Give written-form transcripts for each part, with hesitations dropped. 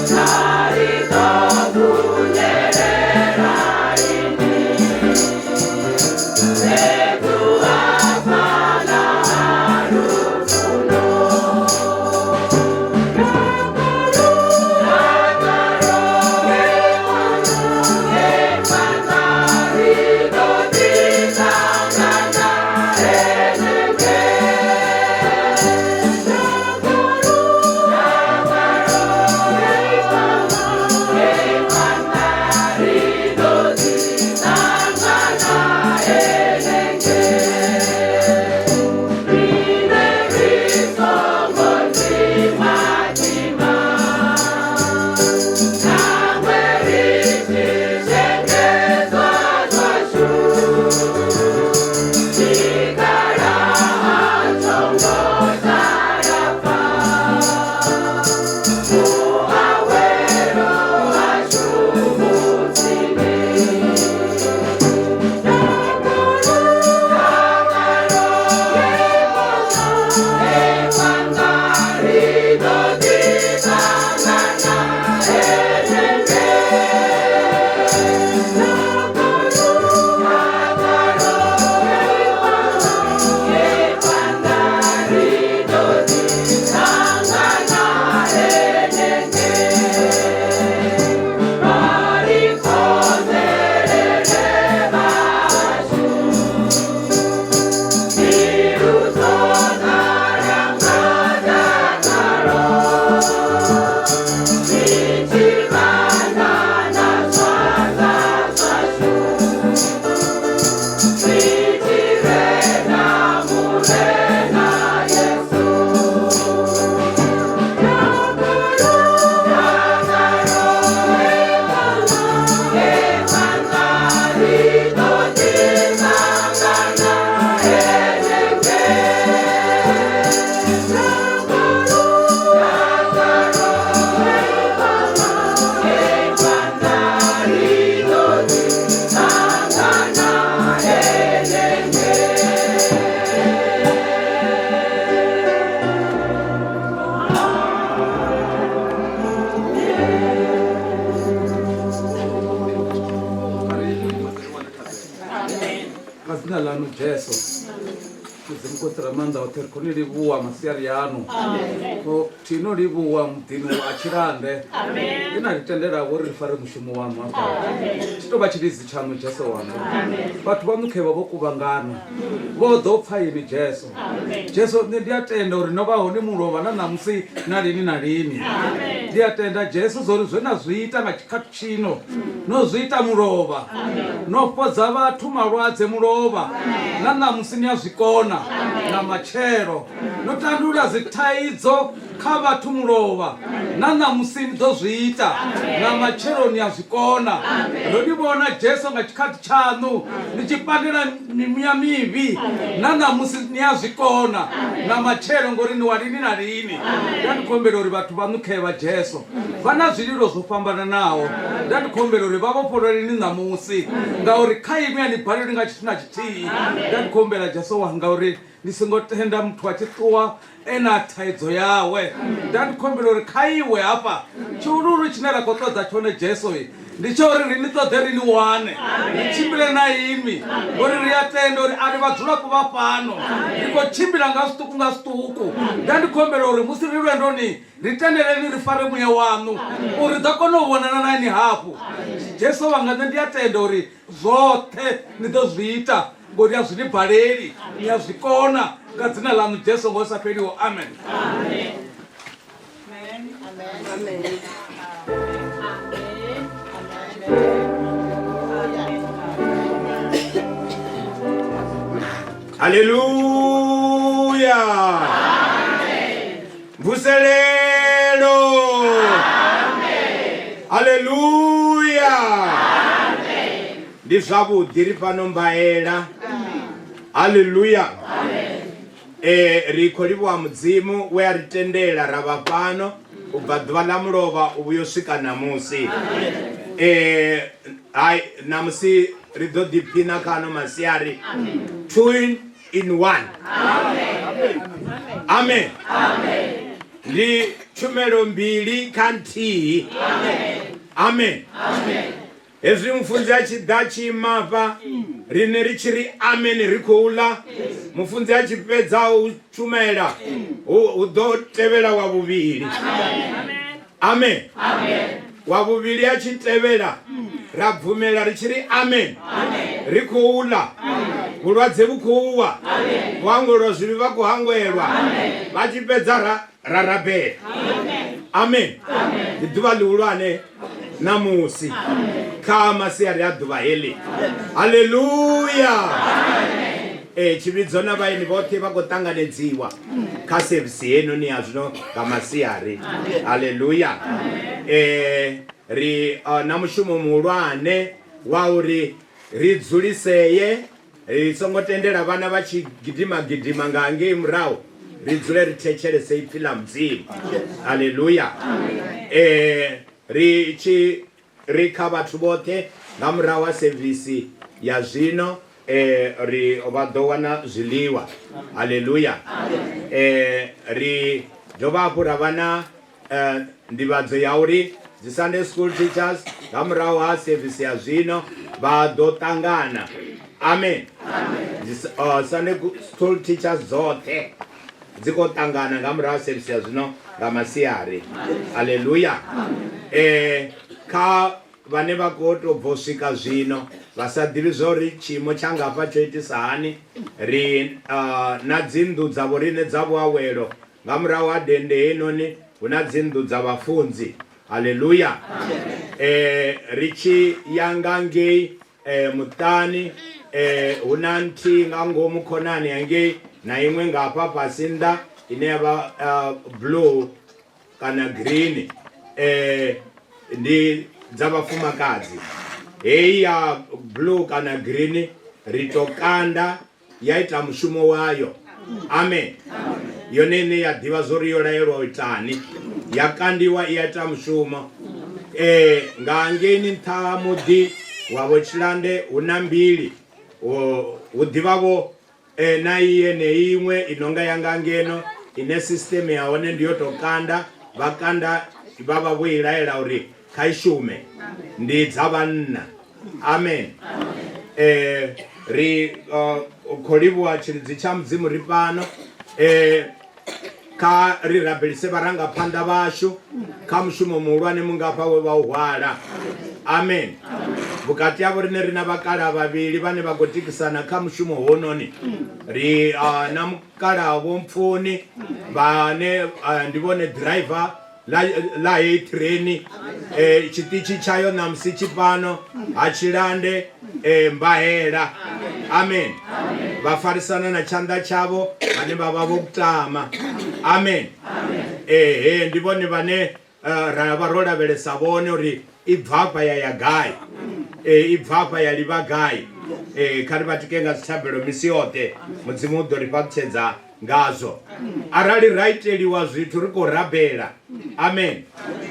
Caridad. yanu Jesu kuzimkotera manda oterkoni libuwa masiari yanu ko tino libuwa mtino achirande ina litendera wori fare mushumu wanu apa chitoba chilizi chanu Jesu wanu batu bamuke babokubangana bodopfa imi Jesu Jesu ndiatenda uri nobaho ni murova na namusi nalini ndiatenda Jesu zori zwena zviita ngachikatu chino nozviita murova nopodza vatu marwadze murova nanamusi nyazvikona na machero notandura zitaidzo kavatu murova nanamusi ndozviita na machero nyazvikona rodibona Jesu ngachikatu chanu nichipandira mimya mivi nanamusi nyazvikona na machero ngorini warini narini ndandikombera uri vatu vanukeva Jesu vana zviriro zvofambana nawo ndandikombera uri vavoporori namusi ngauri kaimi anibhariri ngachitina chitii ndandikombera Jesu wanga uri ndisingotenda mtu wachituwa ena taidzo yawe ndandikombera uri kaiwe apa chiururu chinerakotodza chone Jesu ndichori rinitodhe rini wane ndichimbire naimi uri riyatenda uri ari vadzula kuva pano ndikochimbira ngasituku ndandikombera uri musi rirwendoni ritendereni rifare muya wanu uri dzakonovonana nani hafu Jesu vanga ndiyatenda uri zvothe ndozviita ngori yazvinibhareri yazvikona ngadzina lanu Jesu ngosaperiwo amen. Haleluya. Vuselelo. Haleluya. Ndizvavudi ri pano mbaela. Haleluya. Rikoliwa mudzimu wearitendera rava pano kubva dhuva la murova ubuyosvika namusi. Namusi ridhodipina kano masiari 2 in 1. Amen. Ndi chumero mbili kanti. Amen. Ezvi mufunzi achida chimapa rine richiri amen rikoula mufunzi achipedza uchumera udotevera wavuviri. Amen. Wavuviri achitevera rabvumera richiri amen rikoula vulwadze vukuwa kuhangwerwa zvivi vakuhangwerwa vachipedza rarapera. Amen. Ndidhuva liulwane namusi kama siari adhuva heli. Haleluya. Chividzo navaini vote vakotanganidziwa kasevhisi yenu ni hazvino kamasiari. Haleluya. Namushumo muulwane wauri ridzuliseye risongotendera vana vachigidhima ngange murau ridzule ritecheresei pfila mudzimu. Haleluya. Rika vatu vote ngamurau wa sevhisi ya zvino vadowana zviliwa. Haleluya. Ndovapura vana ndivadzo yauri the Sunday school teachers ngamurau wa service ya zvino vadotangana. Amen. Sunday school teachers zote dzikotangana ngamurau service ya zvino ngamasiari. Haleluya. Ka vane vakotobvosvika zvino vasadivi zvauri chimo changafa choitisa hani nadzindu dzavo rine dzavo awero ngamurau wadende enoni una dzindu dzavafunzi. Haleluya. Richiyangangei mutani una nti ngango mukonani yangei na imwe ngapa pasinda ineva blue kana green ndi dzavafumakadzi. Hei ya blue kana green ritokanda yaita mushumo wayo. Amen. Yonene yadhiva zori yorayirwa itani yakandiwa yaita mushumo. Ngangeni ntamudi wavo chilande una mbili udhivavo naiye neimwe inonga yangangeno ine system yaone ndiyotokanda vakanda vava vuiraira uri kaishume ndi dzavanna. Amen. ri khou livhuwa tshilidzi tsha mudzimu ri pano kha ri rabelise vharangaphanḓa vhashu kha mushumo muhulwane mungafha we vha u hwala. Amen. Vhukati havho rine ri na vhakalaha vhavhili vhane vha khou tikisana kha mushumo hononi. Ri na mukalaha Vho Mpfuni vhane ndi vhone driver la heyi train tshiṱitshi tshayo ṋamusi tshifhano ha Tshilande Mbahela. Amen. Vhafarisana na tshanḓa tshavho vhane vha vha vho kutama. Amen. Ndi vhone vhane ra vha ro lavhelesa vhone uri i bva hafha ya ya gai, i bva hafha ya livha gai. Kha ri vha tike nga dzithabelo misi yoṱhe, mudzimu u ḓo ri fhaṱutshedza ngazwo. Arali ra iteliwa zwithu ri khou rabela, amen,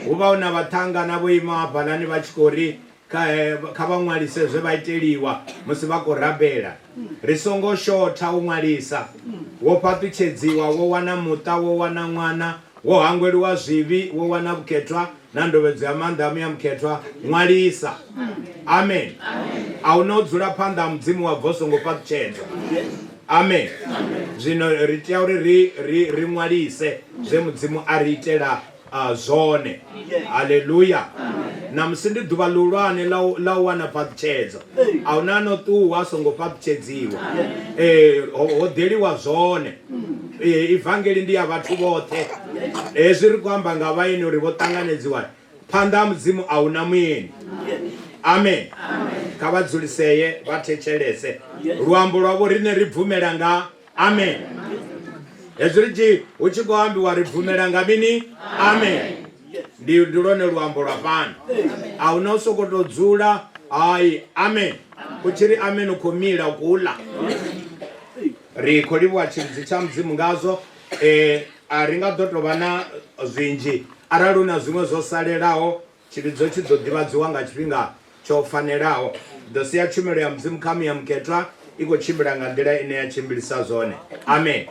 hu vha hu na vhaṱhanga na vho ima hafhaḽani vha tshi khou ri kha vha ṅwalise zwe vha iteliwa musi vha khou rabela. Ri songo shotha u ṅwalisa. Wo fhaṱutshedziwa, wo wana muṱa, wo wana ṅwana, wo hangweliwa zwivhi, wo wana vhukhethwa na ndovhedzo ya maanḓa ya mukhethwa, ṅwalisa. Amen. A hu na u dzula phanḓa ha mudzimu wa bva songo fhaṱutshedzwa. Amen. Zwino ri tea uri ri ṅwalise zwe mudzimu a ri itela zwone. Haleluya. Namusi ndi ḓuvha ḽihulwane ḽa u wana fhaṱutshedzo. A hu na no ṱuwa a songo fhaṱutshedzwa. Ho ḓeliwa zwone. Ivangeli ndi ya vhathu vhoṱhe. Hezwi ri khou amba nga vhaeni uri vho ṱanganedziwa phanḓa ha mudzimu a hu na muyeni. Amen. Kha vha dzuliseye vha thetshelese luambo lwavho rine ri bvumela nga amen. Hezwi hu tshi khou ambiwa ri bvumela nga mini? Amen. Ndi lwone luambo lwa fhano. A hu na u sokou tou dzula hayi amen. U tshi ri amen u khou mila u khou ḽa. Ri khou livhuwa tshilidzi tsha mudzimu ngazwo. A ri nga ḓo tou vha na zwinzhi arali hu na zwiṅwe zwo salelaho, tshilidzo tshi ḓo ḓivhadziwa nga tshifhinga tsho fanelaho. Ḓo sia tshumelo ya mudzimu kha ya mukhethwa i khou tshimbila nga nḓila ine ya tshimbilisa zwone. Amen.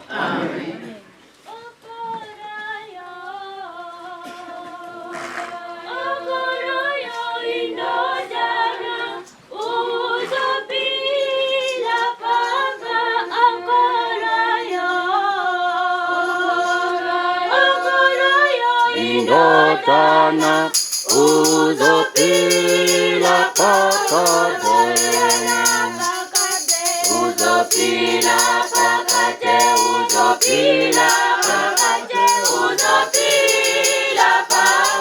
Indodana uzopila pakade, uzopila pakade, uzopila pakade, uzopila pakade,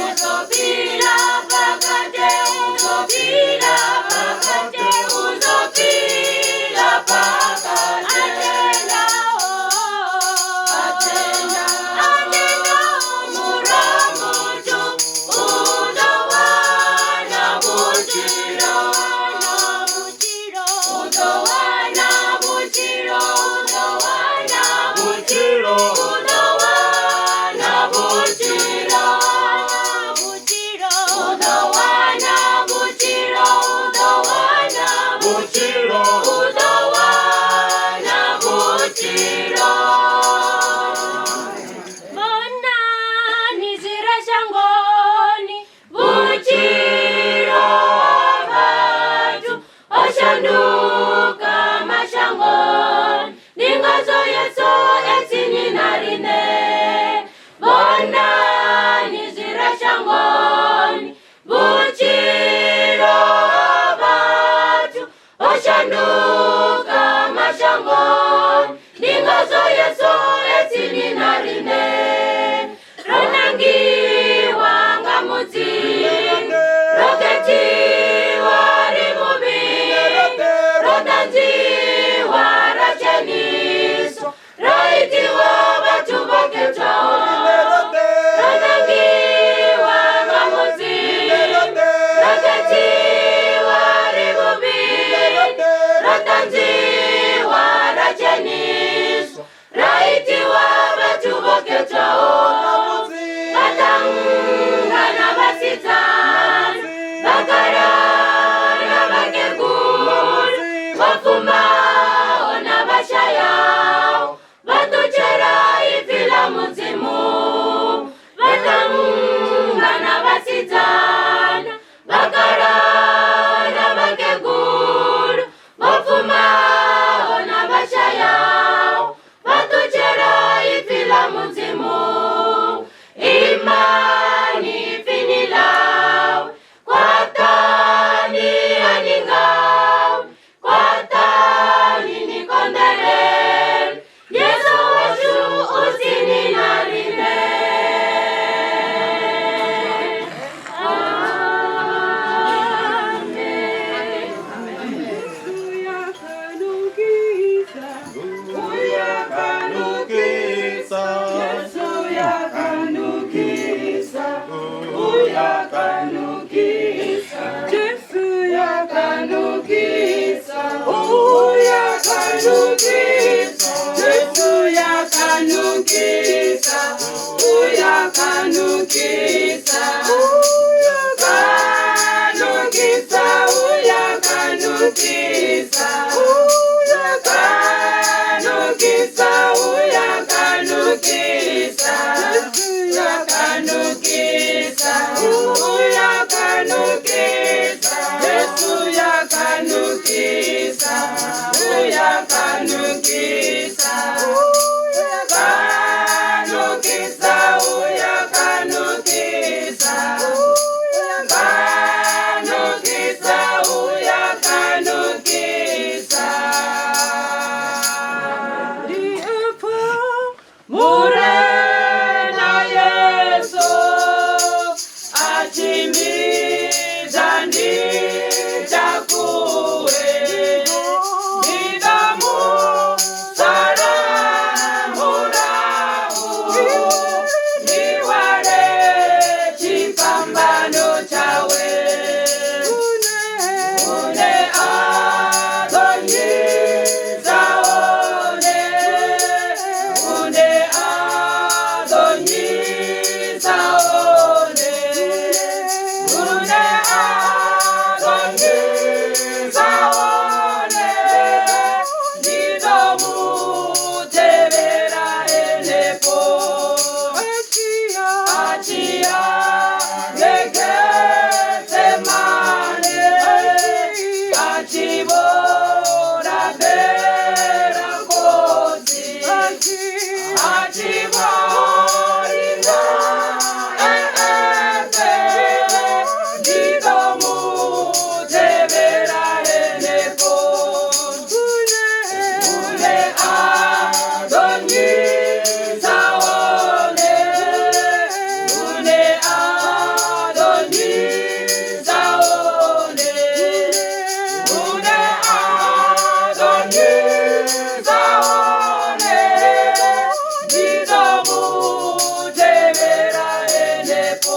uzopila pakade, uzopila pakade, uzopila pakade. Utiro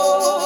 Adonai,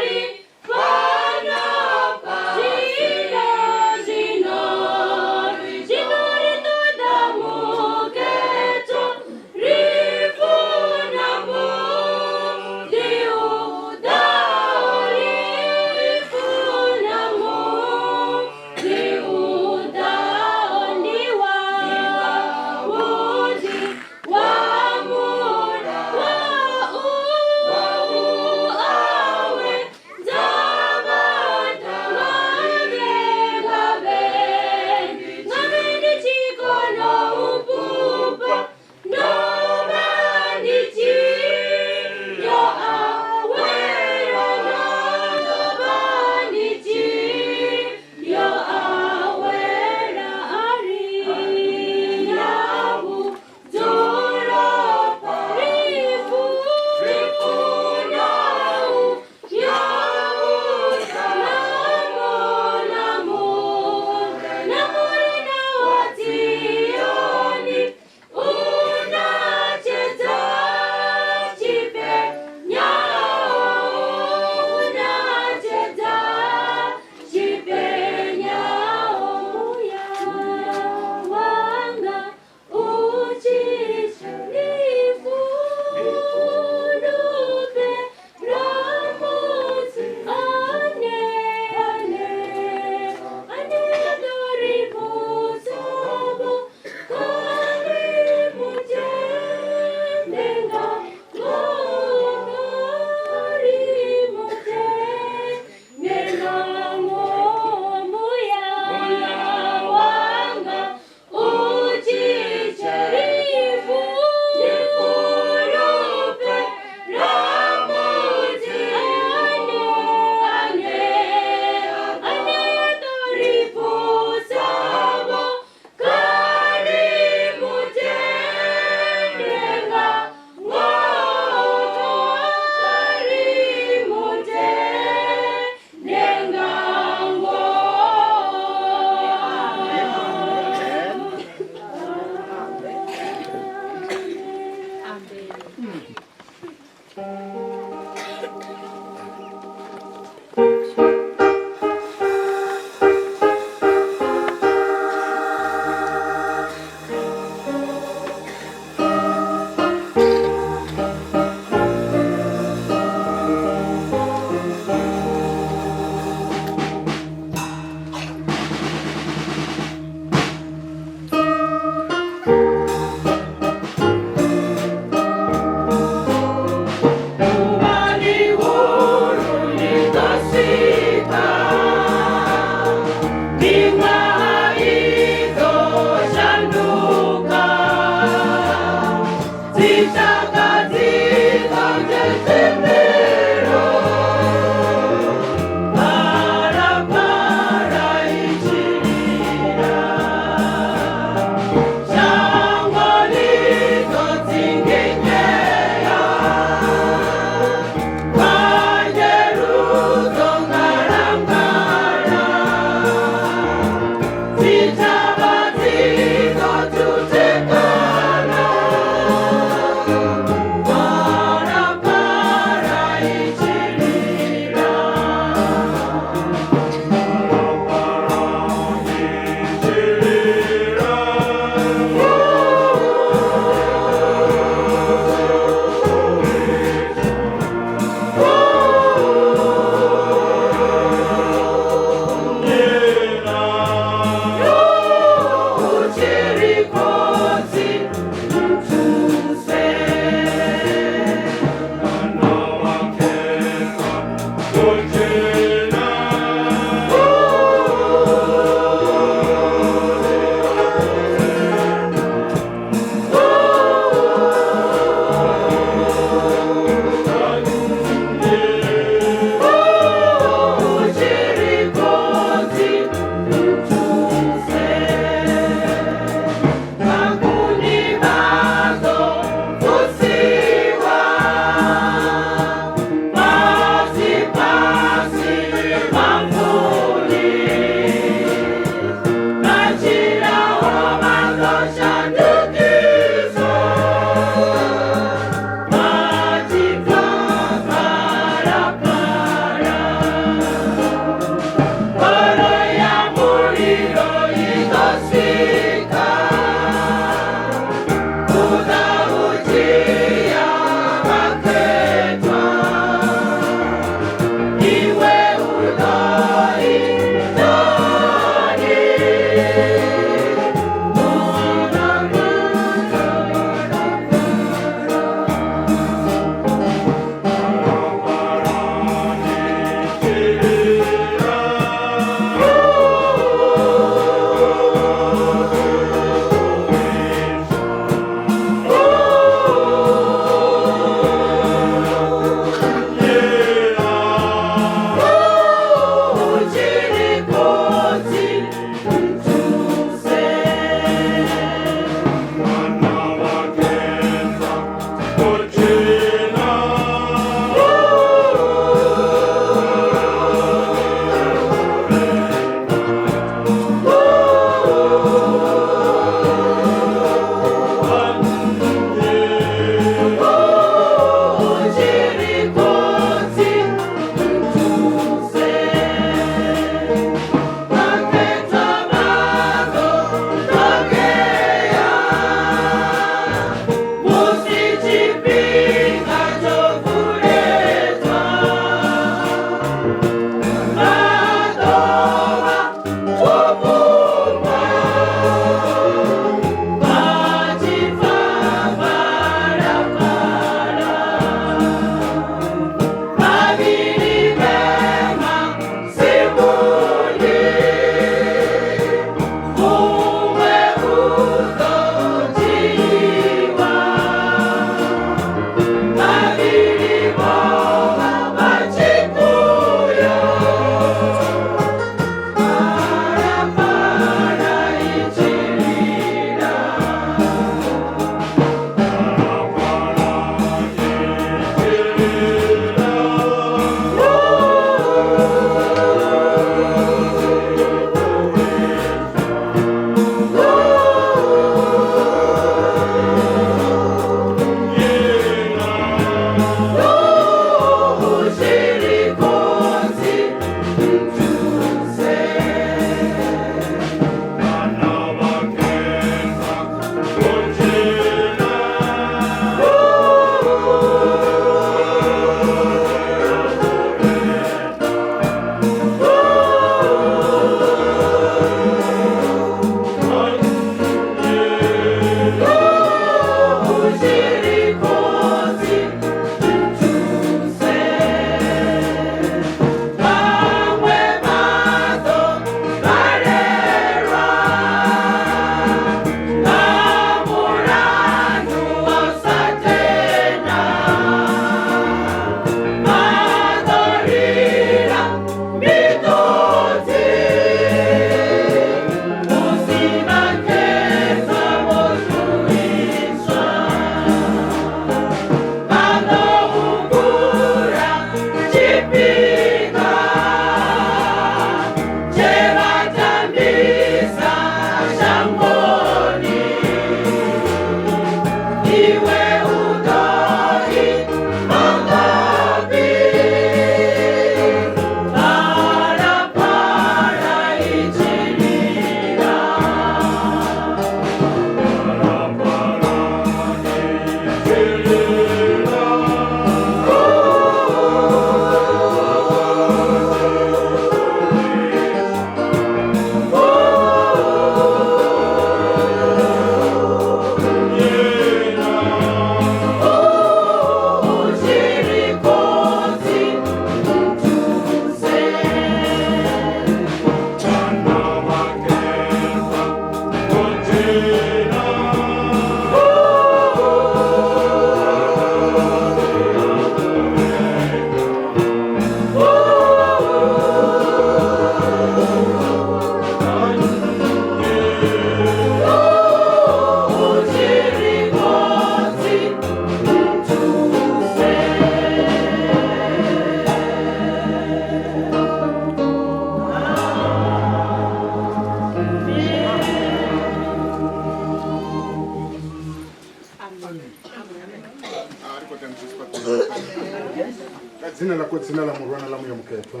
Zina la kotsina la murwana la muya muketwa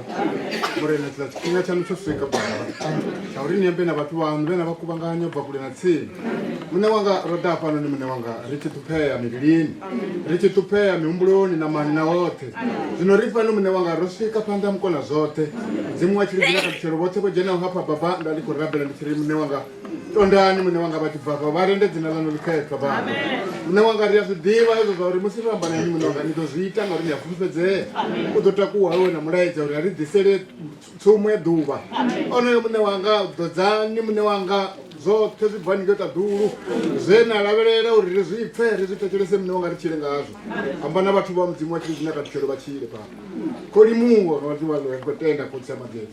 murene tla kinga chanu chosweka bana shaurini yambe na watu wangu bena bakubanganya bva kule na tsini mune wanga roda pano ni mune wanga richi tupea mililini richi tupea miumbuloni na mani na wote zino rifa no mune wanga rosweka panda mkona zote zimu wachilizina kabichero wote kwa jena hapa baba ndali kurabela ndichiri mune wanga ondani mune wanga bati baba barende zina lano liketwa baba mune wanga riya sudiva hizo zauri musiramba na mune wanga nitozita ngari ya fufedze udotakuwa wewe na mulaidza uri ari disele tsumwe duva ono mune wanga dodzani mune wanga zote zibvanike tadhuru zena laverera uri rizipfe rizitocherese mune wanga richire ngazvo hambana vatu va mudzimu wachiri zvinaka tichero vachire pa kori muwo vati vanhu vakotenda kotsa magezi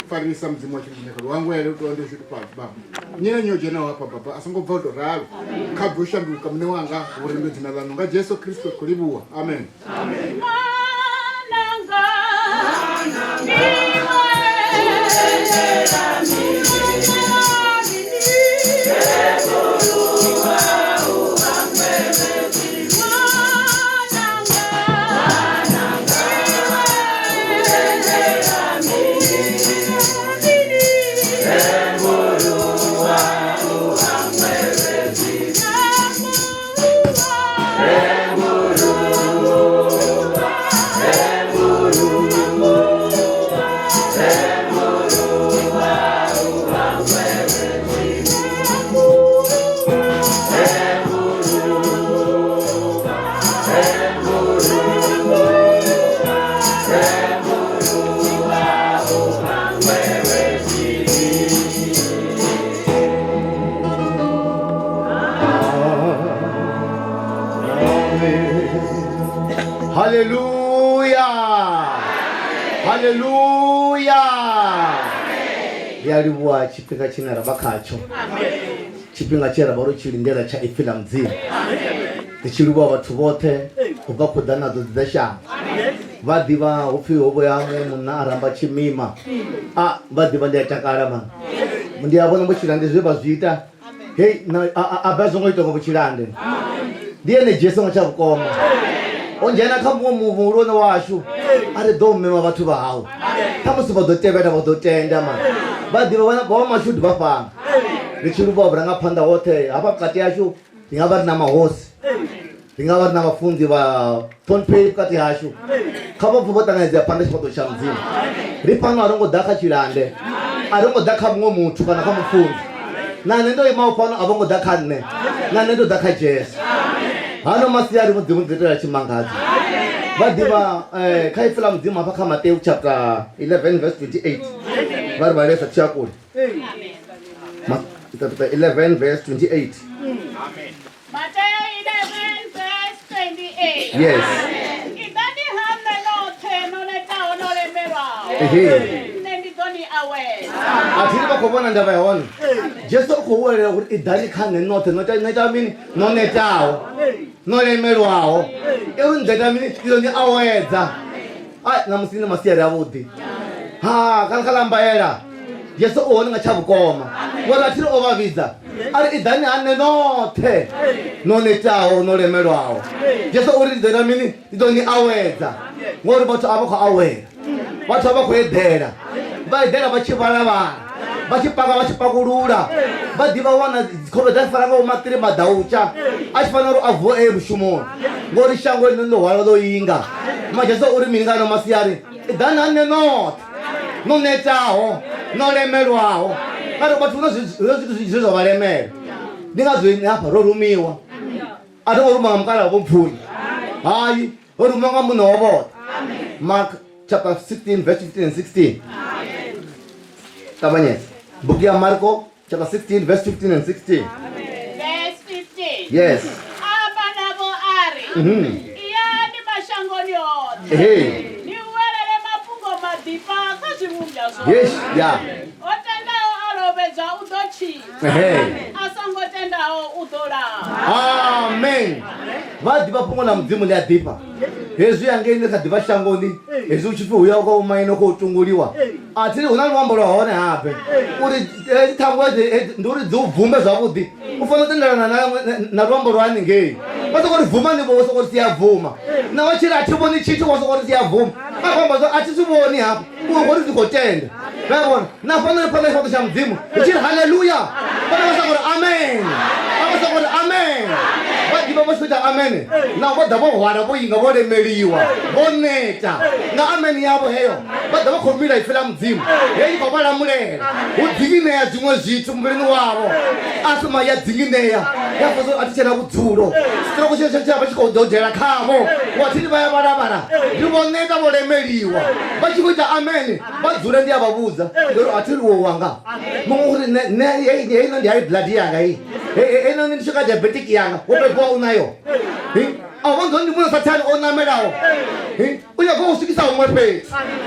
farisa mudzimu wachiri zvinaka wangu ere kuti wande zviri pasi baba nyina nyojena wapa baba asangobva udoraro kabve ushambuka mune wanga uri ndedzina vanhu ngajesu kristu kuribuwa amen amen. Yaliwa chipinga china rabakacho chipinga chera baro chilindera cha ifila mzima tichiliwa watu wote kuva kudana dodesha vadiva ufi obo yangu muna aramba chimima vadiva ndia chakarama ndia abona mbochilande zeba zvita hey na abazongo itoko bochilande ndiye ne Jesu ngachabukoma onjena khamwe muvulona washu ari domema bathu bawo tamusi badotebela badotenda man badiva bana ba mashudu bafanga lichiruba branga phanda wote apa kati yashu ingaba na mahosi ingaba na mafundi ba tonpe kati yashu khaba phobotangeza phanda chipoto cha mzima ripano arongo dakha chilande arongo dakha mwo muthu kana kha mufundi na nendo imawufana abongo dakha nne na nendo dakha Jesu hano masiyari mudzimu dzitera chimangadzo vadiva khaifila mudzimu apa kha Matthew chapter 11 verse 28 vari varesa chakuri chapter 11 verse 28 Amen. Matthew 11 verse 28 yes idani hamne no te no le tao no le merwa nendi doni awe athini vakhobona ndava yona Jesu ukhuwele ukuthi idani khane nothe nota mini nonetawo nolemelwawo eundeta mini izoni awedza namusini masiyari avudi kalikalambayela Jesu uwona ngachabukoma warathiri ovavidza ari idani hane nothe nonetawo nolemelwawo Jesu uri ndeta mini izoni awedza ngori vathu avakho awela vathu avakho edela vaedela vachivalavana vachipaka vachipakulula vadiva wana zikhove dafaranga umatiri madaucha achifanira avoe mushumoni ngori shango linohwala loyinga majesu uri mingano masiyari idani hane nothe nonetawo nolemelwawo kari vathu zvizovalemela ndingazweni apa rorumiwa atingorumanga mukala vopfuni hayi orumanga munhu wovota Mark chapter 16 verse 15 and 16 tabanyesa book ya Marko chapter 16 verse 15 and 16 Yes. Aba nabo ari. Yani mashangoni yote. Hey. Ni uwelele mafungo madipa kazivunja so. Yes. Yeah. Otendao alobeza udochi. Hey. Asongo tendao udola. Amen. Vadipa pungo na mzimu le adipa. Yesu yangeni kadipa shangoni. Yesu chifu uyako umaino ko utunguliwa. Atili unalwambo lo hone hape. Uri tamwa nduri vumbe zavudi. Ufana tendana na lwambo lwani ngei. Wasokori vuma ni bo wasokori siyavuma. Na wachira atiboni chitu wasokori siyavuma. Akwamba atisuboni hapo. Ungori zikotenda. Yabona. Nafana pala ifoto sha mzimu. Ichira haleluya. Bana wasokori amen. Wasokori amen. Vadipa wasokori amen. Na wadabo hwara boyinga bole meliwa. Boneta. Na amen yabo heyo. Badaba khomila ifela mzimu. Hey babala mulela. Udzingineya dzimwe zwithu muvhilini wavo. Asima ya dzingineya. Yafozo atichena vudzulo. Sitiroko cheshe chava chikodhodhera khavo. Watini vaya varavara. Ndivoneta volemeliwa. Vachikuita amen. Vadzule ndiyavavuza. Ndiro atiriwo wanga. Munguri heino ndi hai blood yanga hii. Heino ndi sugar diabetic yanga. Wopepoa unayo. Awonzoni muna satani onamelawo. Uyako usikisa umwepe.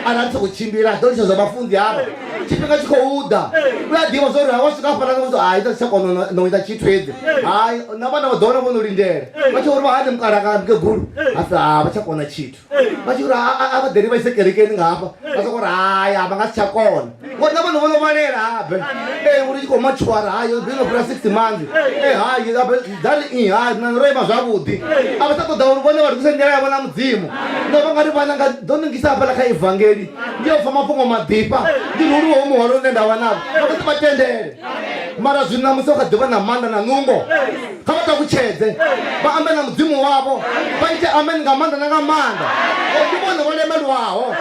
Anatso kuchimbira ndolicho zabafundi hapa. Chipinga chikouda. Uyadiwa zori awasikafa nazo aita chakono noita chitwedze. Hayi nabana vadona vonolindera. Vachori vahade mukarakambike guru. Asa vachakona chitu. Vachori avadheri vaisekerekeni ngapa. Vasakora hayi avangasichakona. Vona vanhu vonovalera habe. Uri chikomachwara hayi bino for 6 months. Hayi dali hayi nanorema zvavudi. Avasatoda vone vari kusendera yavona mudzimu. Ndovangari vananga doningisa pala kha evangeli. Ndiyofamba mafungo madipa. Ndiluru umuholo nendawa navo. Vakati vatendere. Mara zvina musoka diva na manda na nungo. Kavata kuchedze. Vaambe na mudzimu wavo. Vaite amen ngamanda na ngamanda. Ndivona volemelwaho.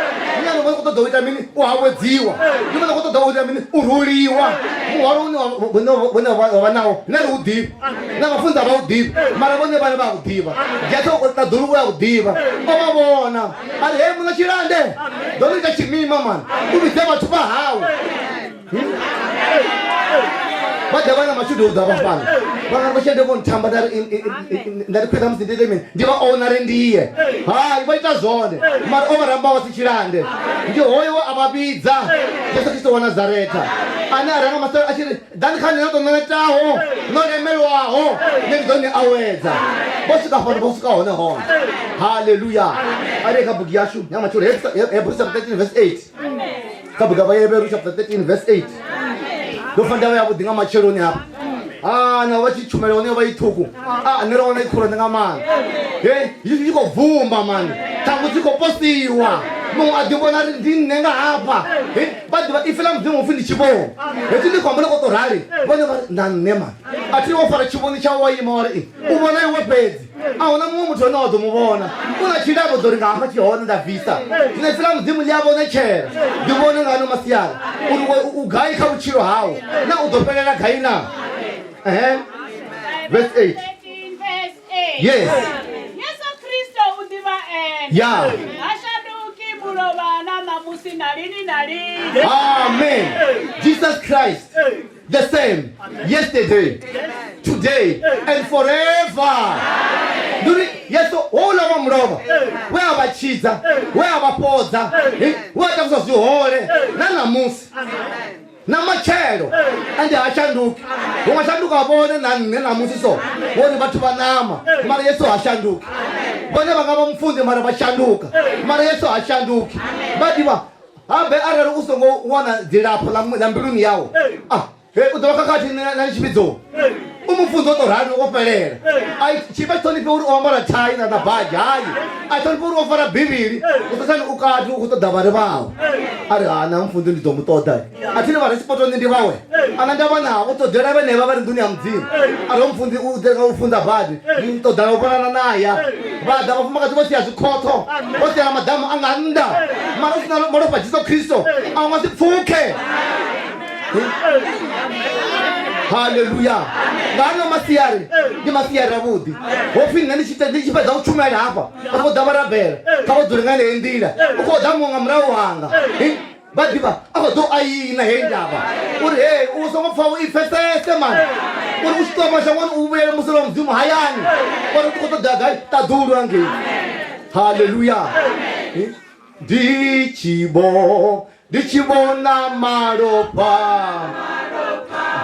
Nyanga vona kutodoita mini uhawedziwa. Ndivona kutodoita mini uruliwa. Muholo vone vanawo nerudipa. Na vafunza vaudipa. Mara vone vana vakudiva. Jetho taduru yakudiva. Ovavona. Ali he muna chirande. Donika chimima man. Ubizema tupa hawo. Badabana mashudu udabafana. Banga bashende kontamba ndari kwenda mzindede mini. Ndiba onare ndiye. Hayi baita zone. Mara omaramba wasichirande. Ndio hoyo ababidza. Yesu Kristo wa Nazareta. Ana aranga masara achiri dan khane no tonetaho. No lemelwaho. Ndoni aweza. Bosika fona bosika hona hona. Hallelujah. Are kabuki yashu. Nyama chule Hebrews chapter 13 verse 8. Kabuka ba Hebrews chapter 13 verse 8. Dofanda ya budinga macheloni hapa. Na wachichumela one bayithuku. Nero na ikhula ngamanga. Yiko vumba man. Tangu ziko posiwa. Mo adibona ndine nga hapa. Badi ifela mzimu ufindi chibongo. Etini kwambele ko torali. Bone nanema. Ati wofara chiboni cha wayimore. Ubona yewepedzi. Awona muthu ona odomubona. Kuna chidabo doringa hapa chiona ndavisa. Ndinefela mzimu liyabona chera. Ndibona ngano masiyala. Ugayi kha uchiro hawo. Na udopelela gaina. Verse 8. 13 verse 8. Yes. Yesu Kristo udiva en. Yeah. Ashaduki bulovana na musina lini na lini. Amen. Jesus Christ, the same yesterday, today, and forever. Yesu ola wa mroba. We abachiza, we abapoza, we atakuzozuhole, na namusi. Na machero ande ashanduka ungashanduka wabone namusi so wone bathu banama mara Yesu ashanduka bone bangaba mfundi mara bashanduka mara Yesu ashanduki badiba hambe arero usongo wona dilapho la mbiluni yawo udoka kathi na chibidzo umfundi otorani okophelela ayi chiba toniphe uri omara China na baji hayi atoniphe uri ofara bibili utasani ukati ukutodabare bawo ari ana mfundi ndidomutoda athini vari sipotoni ndivawe ana ndava nawo utodera veneva vari nduni ya mudzimu ari mfundi uteka ufunda baji todana upanana naya vada vafumakazi vosiya zvikotho vosiyana madamu anganda mara usina malopa Jesu Kristo aungasipfuke. Hallelujah. Ngano masiyari. Ndi masiyari abudi. Ofini nani chipedza uchumela hapa. Apo dabarabera. Kapo durengane endira. Uko damu ngamrawo hanga. badiba akodo ayina hendaba uri hey usongopfa ifesese man uri usitoma shangwana ubuyele musolo mzimu hayani uri koto dagai tadulu angeni. Hallelujah. Dichibo na maropa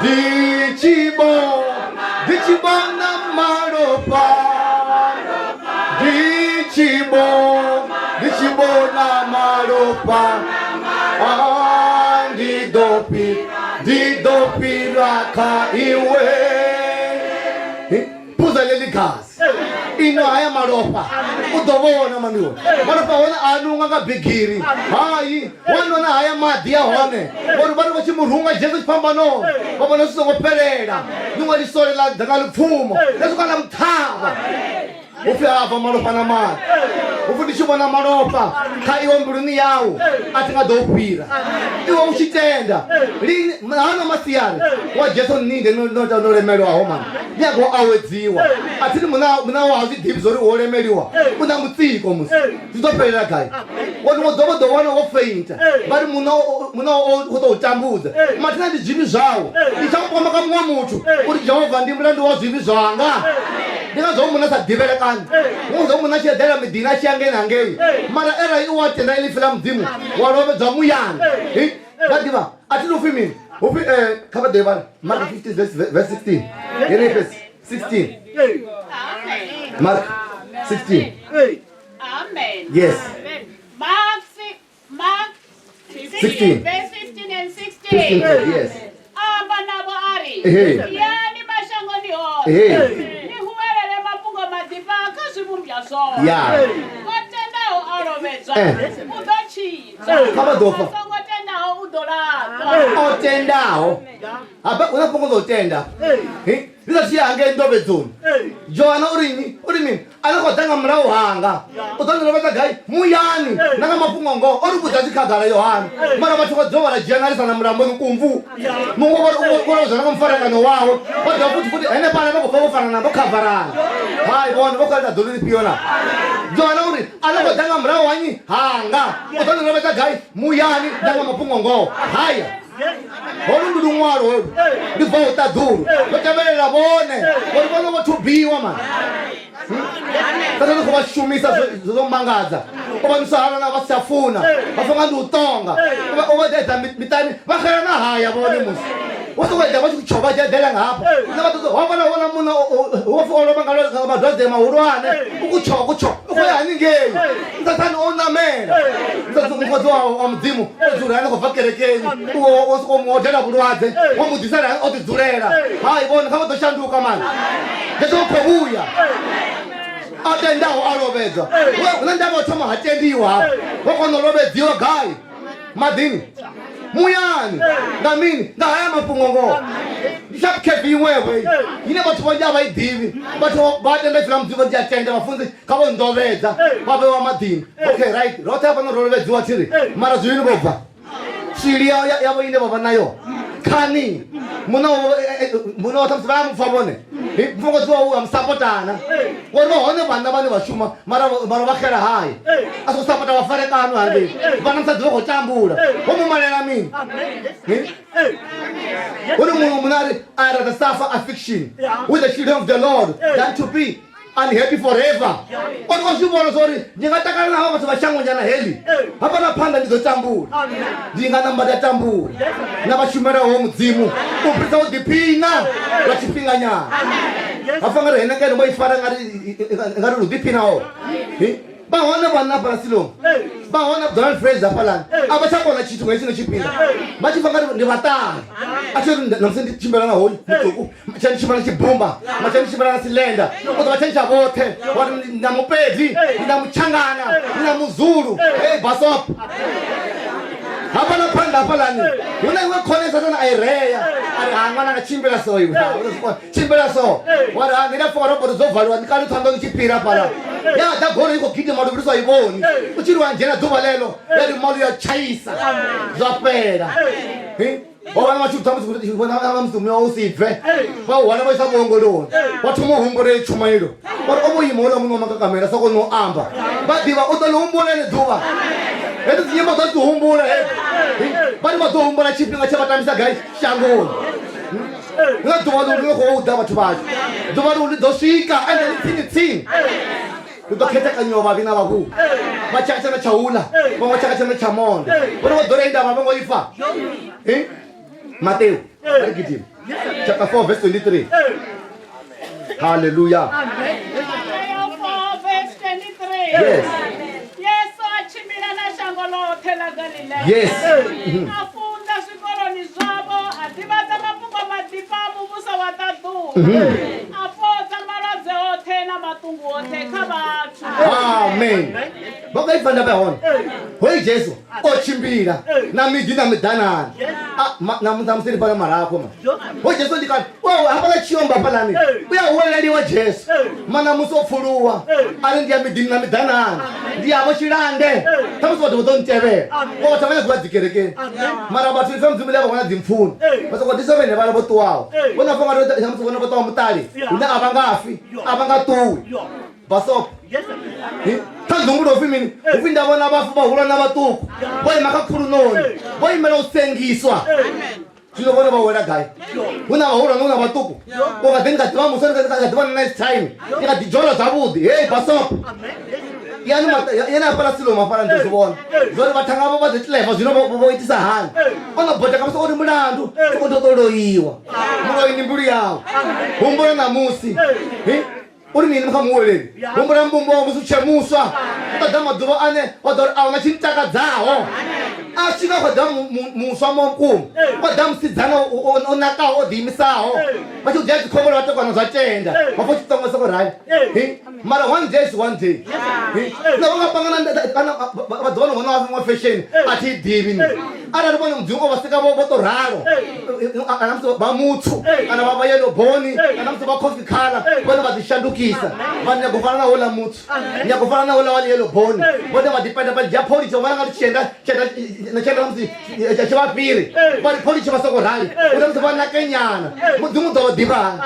Dichibo na maropa Dichibo na maropa Didopi raka iwe Puza leli gazi ino haya maropa udovona manu maropa wana anunga ka bigiri hayi wana haya madia hone ori bari vachimurunga Jesu pambano babona sokophelela nunga lisolela dangalo pfumo lesukana mthava ufyava maropa na mali ufundishibona maropa kha iwe mbuluni yawo ati ngadopira iwe uchitenda lini hana masiyari wa Jesu ninde nolemelwaho mani yako awedziwa ati muna wazi dibi zori wolemeliwa muna mutsiko musi zitophelela kai wani wodobodo wana wofeinta bari muna utambudza matina ndi zvinhu zvawo ichakupoma kamumwe mutu kuti Jehovha ndi mlandu wa zvinhu zvanga ndingazomuna sadhivelekani ngozomuna chiyedhela midhina chiyangenangeni mara era iwatenda ilifila mdzimu walovedzwa muyani vadiva atinofi mini upi kavadevana Mark 15 verse 16 yenefesi 16 Mark 16 Amen. Yes. Mark 16 16. verse 15 and 16. 15 yes. Abanabo ari. Yani mashangoni ho. Ni huwelele mapungo madiba kazibumbya so. Yeah. Ngotenda ho arovetsa. Udochiza. Kavadofa. Ngotenda ho udolata. Otendaho apa unapongo zotenda Lizashiyange ndobedzoni Joana urini mini anakodanga mrawo hanga utondeloveta gai muyani nanga mapungongo ori kudzachikagala Yohana mara vachokodzova la jianalisa na mrambo nkumvu mungu korozana kumfarekano wawo wadwa kuti ene pana vakubva kufanana ndokhavarana hai vona vokalita dholili piyona Joana uri anakodanga mrawo wanyi hanga utondeloveta gai muyani nanga mapungongo haya Holu ndumwaro holu ndibva utadhuru votavelela vone volivona votubiwa man Tata ndikuvashumisa zomangadza ovanisahana na vasafuna vafonga ndi utonga ovadedza mitani vakhela na haya vone musi wosowedza vachikuchova jedela ngapha wavona muna wofolova ngamadwadze mahulwane ukuchova ukoyani ngeyi nsathani onamela nsamukodzi wa mudzimu odzulana kubva kerekeni wosikomodela vulwadze wamudhisela otidzulela hayi vona khavadoshanduka mani ndesokhovuya atendaho alovedzwa una ndava thoma hatendiwa hapo wakonolovedziwa gai madini muyani ngamini ngahaya mapungongo ndishakukheviwewe yine vathu vonja vaidivi vathu vatenda fila mdzivo ndiyatenda vafunzi kavondovedza vave wa madini okay right rothe avanorovedziwa tiri mara zviini vobva shili yavo ine vava nayo khani muna watamsivaya mufavone mfongodziwa uyu amusapotana wori vahone vana vane vashuma mara vakhela hayi asikusapota vafarekano hanveni vana musadzi vokotambula vomumalela mini uri munhu munari I rather suffer affliction with the children of the Lord than to be unhappy forever. Ori kwazvivona zori ndingatakana navo vati vachangonyana heli hapana phanda ndizotambula ndinganambata tambula navashumirawo mudzimu upisa udipina vachipinganyana vafangari henekeni voifara ngari rudipinawo bahona vana parasilongo bahona Donald Fraser palani avachakona chitu ngechino chipinda vachifangari ndivatari achori namse ndichimbira na honyi mutuku chandichimbira chibhumba machandichimbira na silenda kuti vachandicha vothe wati ndinamupedzi ndinamuchangana ndinamuzulu basop hapana phanda hapalani yona iwe khona satana ayireya ari hangwana ngachimbira so iwe chimbira so wari ngina fora kuti zovhaliwa ndikani thando ndichipira pala ya dagoro iko gidi malubiriswa ivoni uchiri wanjena dhuva lelo yari malu ya chaisa zvapera ovana vachutambuzivona usibve vauhwana vaisa vuongoloni watuma uhongorei chuma ilo vari ovoyimola munhu wamakakamera soko noamba vadiva utoloumbolele dhuva Eto nyimbo dza tuhumbula bani vatohumbula chifhinga chavatamisa gai shangoni nga ḓuvha ḽi ḽi khou ḓa vhathu vhashu ḓuvha ḽi ḓo swika ende ḽi tsini ḽi ḓo khethekanyiwa vhavhi na vhavhulu vha tshaka tshana tsha uḽa vhaṅwe tshaka tshana tsha monde vhone vha ḓo leinda vha vhango ifa Matthew chapter 4 verse 23 hallelujah Matthew 4 verse 23. yes Yesu achimila na shango lote la Galilea. yes Afunda swikoloni zwavo, adivadza mafungwa madipa muvusa wa tatu. Apodza malwadze oṱhe na matungu oṱhe kha vhathu. amen vakaifanda vahona hoi jesu ochimbira na midzi na midanani namuseni pana marako hoi jesu ndikati hapana chiyomba palani uyauweleliwa jesu mana musi opfuluwa ari ndiya midini na midanani ndiyavo chilande tamusi vathu vatongitevera ovatavanya kuvadzikerekeni mara vathu ife mdzimile vakona dzimpfuni vasokodisovene vana votuwawo vonafongamusi vona votawa mutali une avangafi avangatuwi vasopo tandhungulo ufimini ufinda vona vafu vahula na vatuku voyima kakhulunoni voyimela usengiswa zvino vona vawela gai una vahula nona vatuku ukadhe ndikadiva muso ndikadiva na nice time ndikadijola zvavudi hei vasopo yena apala siloma apala ndozivona zvori vatanga vo vadzetileva zvino voitisa hani onobhota kamuso uri mulandu sekondotoloyiwa muloyi ni mbilu yawo humbula namusi uri nini mukhamuweleni humbula mbumbo wa musi uchemuswa utada maduva ane wadori auna chintakadzaho asvika kwada muswa momukumu kwada musidzana onakawo odiyimisaho vachiudya dzikhomolo vatokwana zvatenda vafa chitongo sekurhai mara one day is one day navangapangana vaduva novona vavimwa fashion atiidivini arari vone mudzingo vasika votorharo vamutsu kana vavayelo boni kana musi vacofi khala vone vadishandukisa vanhu nyakufana na wola mutsu nyakufana na wola waliyelo boni vone vadipenda validya policho vananga tichenda namusi chivapiri vari policho vasokorhali une musi vanakenyana mudzimu dzovodivana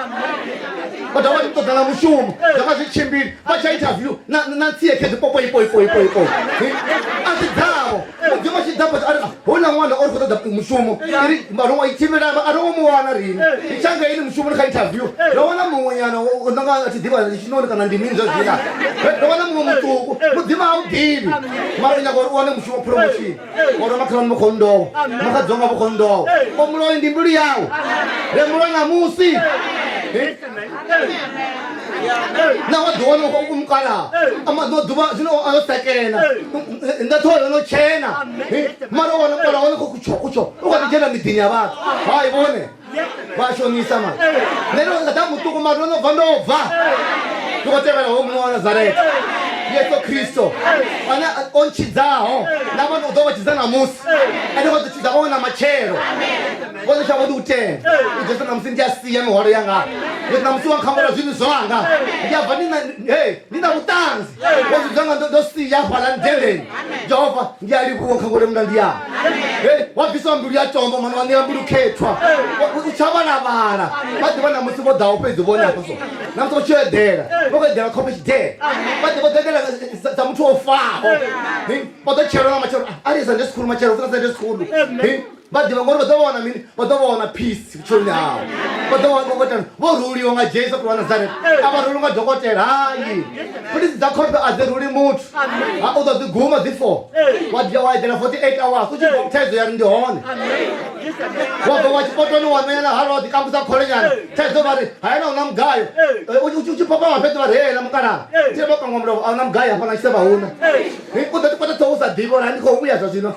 vada vati kutodzana mushumo zvakazvichimbiri vachainterview natsiyekezi popoipoipoipoipo asi dzavo mudzimu achidzapo hona mwana ori kutodza mushumo iri maromwa itimira aromuwana rini ichange ini mushumo nikainterview ravona mumwenyana nanga achidiva chinoni kana ndimini zvazvina ravona mumwe mutuku mudzimu audivi mara nyaka wane mushumo promotion ora makhalani mukhondowo makadzonga mukhondowo omuloyi ndi mbilu yawo remulo namusi nawadhuwana umkala amaduva zvino anosekena ndathola nochena mara wona kola wona kucho ukatijela midini ya vanhu hayi vone vashonisa mani lero ngata mutuku mari unobva ndobva tikotevera homunhu wa nazareta yesu kristu vana onchidzaho navanhu dzo vachidza namusi ende vazochidza vaona machero vone chavodi kutenga ijesu namusi ndiyasiya mihwaro yanga yesu namusi wankhamura zvinhu zvanga ndiyabva ndina vutanzi wozvidzanga ndosiya hwala ndendeni jehovha ndiyalivuwa nkhangore muna ndiyavo wabviswa mbilu yatombo mwana wanira mbilu khethwa uchavalavala vadiva namusi vodhawo pedzi vonapo so namusi vochiedhera vokuedhera khopechideha vadi vodekela za muthu wofaho vadochero na machero ariza ndesikhulu machero ufuna ndesikhulu vadi vangori vadovona mini vadovona peace vuchoni havo vadovona voruliwa nga jesu kuri wa nazareta avaruli nga dhokotera hayi pulisi dza khombe adziruli muthu utodziguma zi4 waedhera 48 hours uchitezo yari ndihone wabva wachipotoni wamenyana harodi kambusa kholenyana tezo vari hayana una mugayo uchipapa mapeto vari hena mukarara tirevakangwa murovo auna mugayo hapana chiseva huna udotipototousa dhivo randikouya zvazvino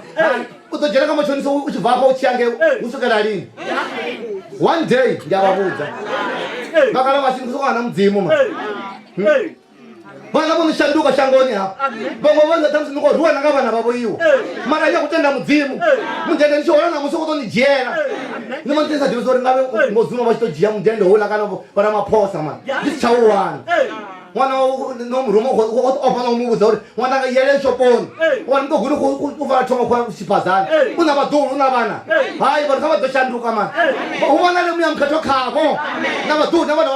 utojereka machonisa uchibvapo uchange usukela lini one day ndiyavavudza vakala vasinkusokana mudzimu ma vana vonoshanduka shangoni apa vamwe vangatamsinikoruwa nanga vana vavo iwo mara iya kutenda mudzimu mundende ndichiona namusi kutondijera nimandisadhiviso ringave ngozuma vachitojiya mundende hula kana vana maposa mani ndisichauwana mwana nomurume ofana umuvudza kuti mwana yele shoponi wana ndoguni kufana thoma kwa chipazani una vadhuru una vana hayi vanhu kavadoshanduka mani uvona lemuya mukhato khavo na vadhuru na vana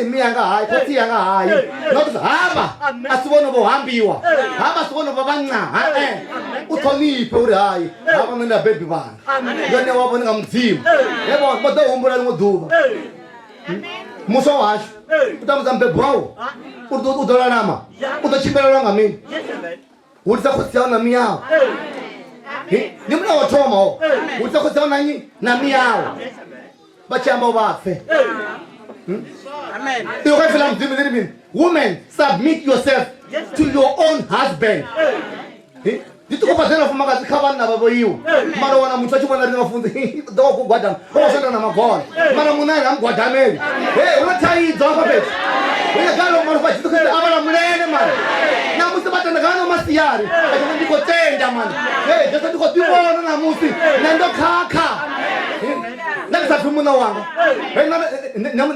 miyanga hayi koti yanga hayi nokuti hava asivono vohambiwa hava asivono vavanca uthoniphe uri hayi ava nina baby vana yone wavo ni nga mudzimu yebo va ta humbula ngoduva muso washo u ta mudza mbebhi wawo u to lalama u to chimbelelwa nga mini wurisa khosi yawo na miyawo ni muna wa thoma wo wurisa khosi yawo na miyawo va chamba vafe you can feel I'm doing it. Women, submit yourself to your own husband. Dito ko pa tena fuma ka kaban na babayiw. Mara wana mutsachi wana ringa fundi. Do ko gwadam. Ko sanda na magona. Mara munana am gwadameli. Una tai do ko bet. Una galo mara pa dito ka abala mulene man. Na musi bata na gano masiyari. Ka ndiko tenda man. Just ndiko tiwona na musi. Na ndo kaka. Na kusafumuna wanga.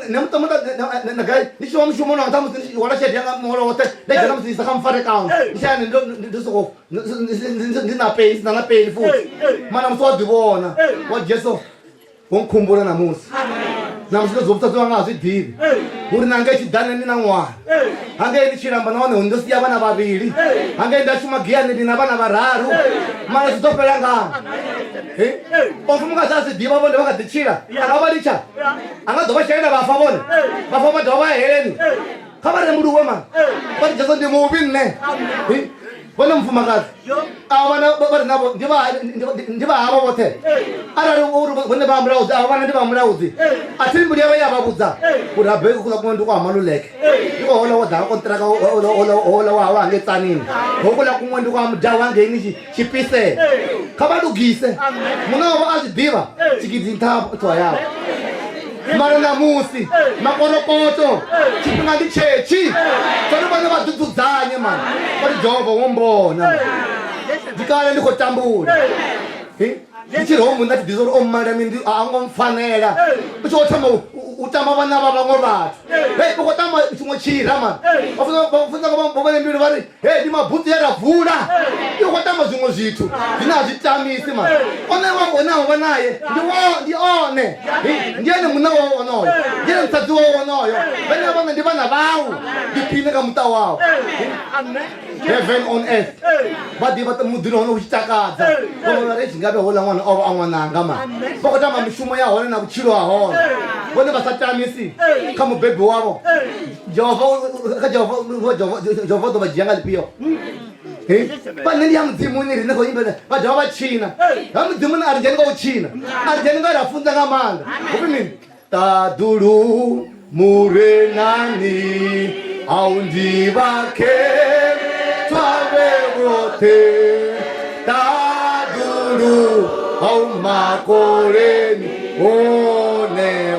Na mutamuta na gai nisho mshumo na tamu wala shedi yanga moro wote. Na jana musi sakamfare kaun. Ishani ndo so ndina pay futhi mana msodibona wa Jesu wonkhumbula namusi namusi zobuthathu ngazi idili uri nange chidane nina nwana ange lichiramba naone ndosiya bana babili ange ndashuma giyani lina bana bararu mana sitopela ngana ofumuka sasi diba bonde bakadichira akabalicha angadoba shayina bafa bone bafa badoba heleni khabare mulu wema bari Jesu ndimubinne bona mfumakazi abana bari nabo ndiba abo bote arari bona bamulauzi abana ndibamulauzi athimbu liya yababuza kurabe kula kumuntu kwamaluleke iko hola wada kontraka hola wa ngetsanini ngokula kumuntu kwamdawa ngeni chipise khabalugise munabo azidiba sikidintha to yabo mara namusi makorokoto chipinga ndi chechi tsona bana badududzanye man bari Jehova wombona dikale ndiko tambula ndichiromu ndati dizoro omala mindi angomfanela ucho thama utama bana baba ngobathu ukotama chimwe chira man bafuna bobane mbili bari ndimabhuti yaravula ukotama zimwe zwithu ndinazvitamisi man one wangona wanaye ndione ndiyene muna wonoyo ndiyene mtadzi wonoyo bana bana ndibana bawo ndiphine ka muta wawo heaven on earth badi bata mudino hono uchitakadza bona rechi ngabe hola mwana ova angwananga man bokotama mishumo ya hona na kuchiro ahona bone basatamisi kama baby wabo Jehova do bajanga lipio paneli ya mzimu ni rina ko imbele bajava china mzimu na arjeni ko china arjeni ko rafunza ngamanga upimini taduru murenani aundibake twaberote taduru aumakoreni one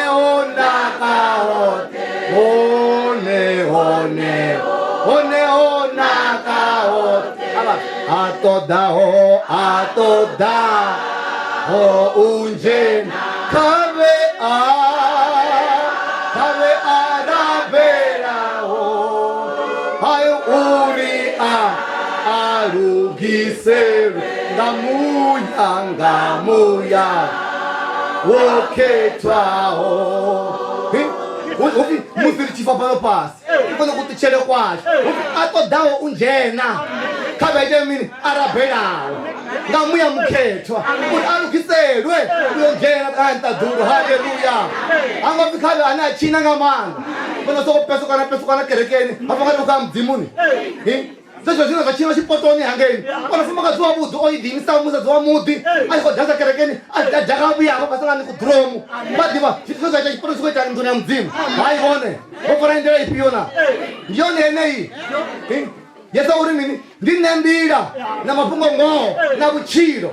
onakaote one onakaote atodaho unjeni kabe adaberaho hayo uri alugisere ngamuya woketwaho musiri chifa pano pasi ikono kuti chele kwasho atodawo unjena khabe mini arabhelawo ngamuya mukhetwa kuti alugiselwe uyongena kantaduru haleluya angafi khabe anachina ngamanga bona sokopesukana kerekeni afakati ukamdzimuni Sasa zina vachina chipotoni hangeni. Wanafuma kazuwa budu oidini samuza zuwa mudi. Aiko jaza kerekeni ajagabu ya pasala ni kudromu. Badiba sasa cha chipoto suko cha ndoni mzimu. Haibone. Ofara ndera ipiona. Yone enei. Yesa uri nini? Ndinembira na mapungo ngo na buchiro.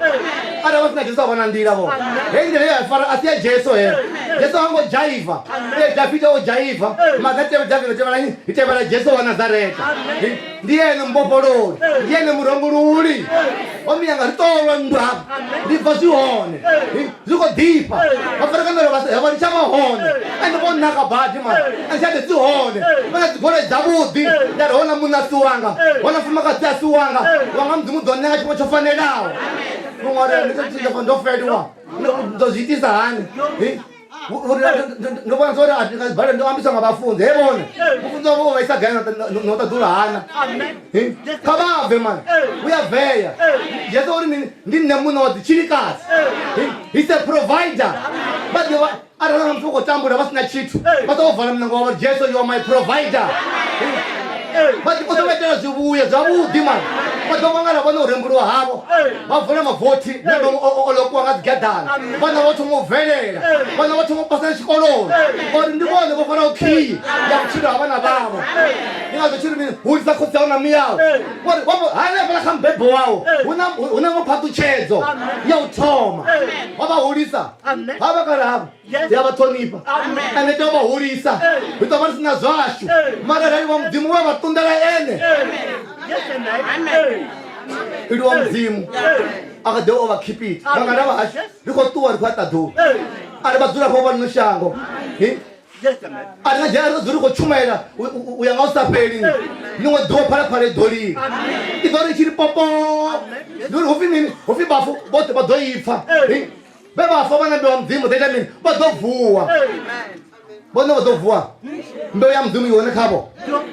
Ara wasina Jesu wanandira bo. Endele ya fara atia Jesu Jesu wango jaiva. Davido o jaiva. Magate Davido jabala itebala Jesu wa Nazareta. Ndiye mbopolo. Ndiye murongururi. Omianga ritowa ndwa. Ndivasione. Zuko dipa. Afrika ndero basa yabali chama hone. Ando bona kabadi man. Anjade zuhone. Bana zikole Davudi. Ndaro ona munasuwanga. Wanafuma katia suwanga wanga mdumu donenga chimo chofanelawo ngore ndikutsika ndo fedwa ndozitisa hani ndobona zoti andikazibhale ndohambiswa ngabafundi yebona ufunza ukuba isagana notadulahana khabave mani uyaveya jesu uri ndinemunoti chirikazi he's a provider arana mfuko tambula vasina chitu vatovala mnango wavo jesu you are my provider vati kutovetela zvivuya zvavudi mani vatovangana vane uremburiwa havo vavhura mavhoti olokuwa ngadzigadhana vana votomuvhelela vana votomupasana chikoloni ori ndivone vofana ukhiyi yakuchira havana vavo ndingazochiri mini hulisa khotsi yavo na miyawo hanevela khambebho wawo una maphathuchedzo yauthoma wavahulisa hava kari hava yavathonipa ane tovahulisa vitova risina zvashu mara rari va mudzimu va vatundela ene iri wa mudzimu akade overkeepit vangana vashu rikotuwa rikwatadu ari vadzura po vanhu shango ari ngajara zuri kuchumela uyanga usapeli nimwe do phala idolini idoli chiri popo nduri hufinini hufi bafu bote vadoipfa bevafa vana mbewa mudzimu daita mini vadovuwa vona vadovuwa mbeu ya mudzimu ione khavo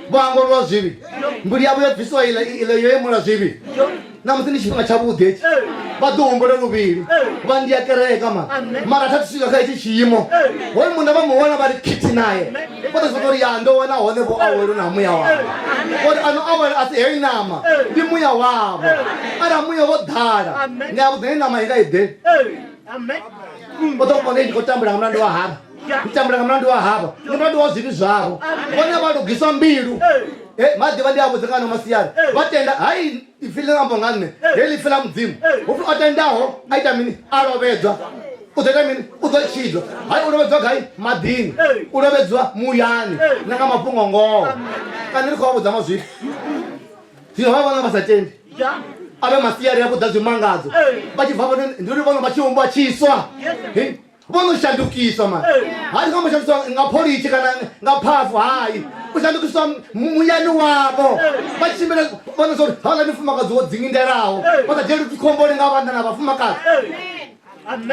vaangololwa zvivi mburi yavo yobvisiwa ile yoyemula zvivi namusi ni chifhinga chavudi echi vadohumbole luvili vandiyakereka mara tatisvika ka ichi chiyimo hoi munhu vamuona vari kiti naye kote zvotori yandowona honevo awero namuya wavo koti anoawera asi hei nama ndi muya wavo ari amuya vodhara ndiyavudheni nama ingaide otokone ndikotambula ngamulandi wahava nditambula ngamulandi wahava nimulandi wazvivi zvavo vona valugiswa mbilu madhiva ndiyavuzekano masiyari vatenda hai ifile ngambongane heli ifila mudzimu ufi atendaho aita mini alovedzwa uzoita mini uzochidwa hai ulovedzwa gai madhini ulovedzwa muyani nanga mapungongowo kana ri khovavudza mazvipi zvino vavona vasatendi ave masiyari yakudza zvimangadzo vachibva ndiri vona vachiumba chiswa vonoshandukiswa mani hai ngamashandiswa ngapolichi kana ngaphafu hai kushandukiswa muyani wavo vachimbira vanozoti havana mifumakadzi wodzinginderawo vasajeri tikombole ngavandana vafumakadzi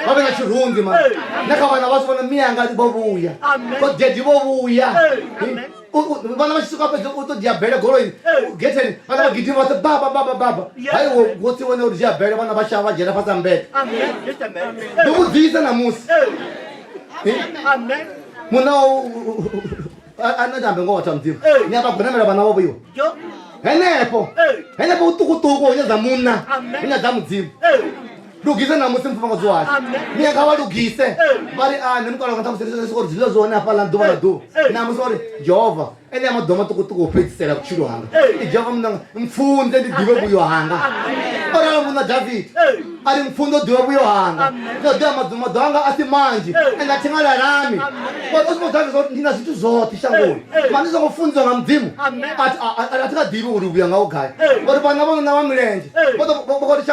vave na chirunzi mani nakavana vasivona miyanga vovuya kodedi vovuya vana vachisuka pedza utodiyabhele goroini geteni vana vagidhima vati baba haiwo wotsione kuti diyabhele vana vashava vajera pasambete ndikudziisa namusi muna anotambe ngowata mudzimu nyavagonemera vana vavo iwo henepo utukutuku unyadza muna unyadza mudzimu lugise namusi mfumakadzi wacho miyanga valugise vari nemukalakantamusesikoti zvilo zvone apala nduva na duva namusi vari jehovha ene yamadhoma tukutuku upedzisela kuchilo hanga ijehovha munanga mfunde ndidive vuyo hanga orala muna dhavhidi ari mfundo dive vuyo hanga ndodiva madho anga asi manji endatingalarami osimodavi zoti ndina zvitu zvote shangoni mandizongofundzwa ngamudzimu atingadivi uri vuyo nga ugaya oti vana vano na vamilenje voti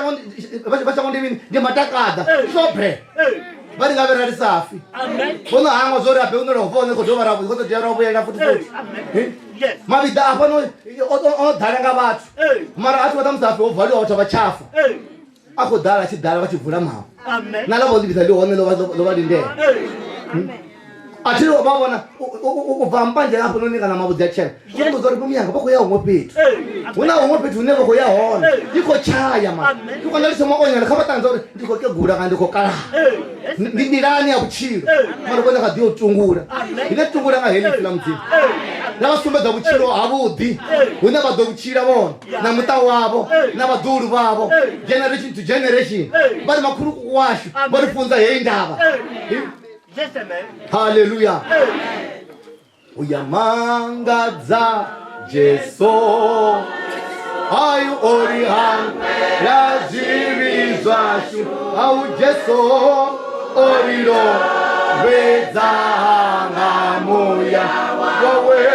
vashango ndivini ndimatakadza sobhe vari ngavera risafi vono hangwa zori abe unorovone kodovaravodiyarauvuyenda futi mavida apa onodharanga vatu mara ati vata musafi wovhaliwa kuti vachafa akodhara achidhara vachivhura mavo nalavozivisa lihone lovalindela atiri vavona ubva mbanje apo nonikana mavudzi achena zori pomuyanga pako yahomwe petu una homwe petu une voko yahona ndiko chaya ma ndikondalisemaonyana kavatanza kuti ndikokegura kana ndikokala ndindirani yakuchiro mara kone kadiyo tungura ine tungura nga helifila mudzimu navasumbedza vuchiro havudi une vadovuchira vona na muta wavo na vadhuru vavo generation to generation vari makuru kuwashu varifunza hei ndava haleluya uyamangadza jeso ayu orihanga zvivi zvashu au jeso oriro vedzanga muya wawe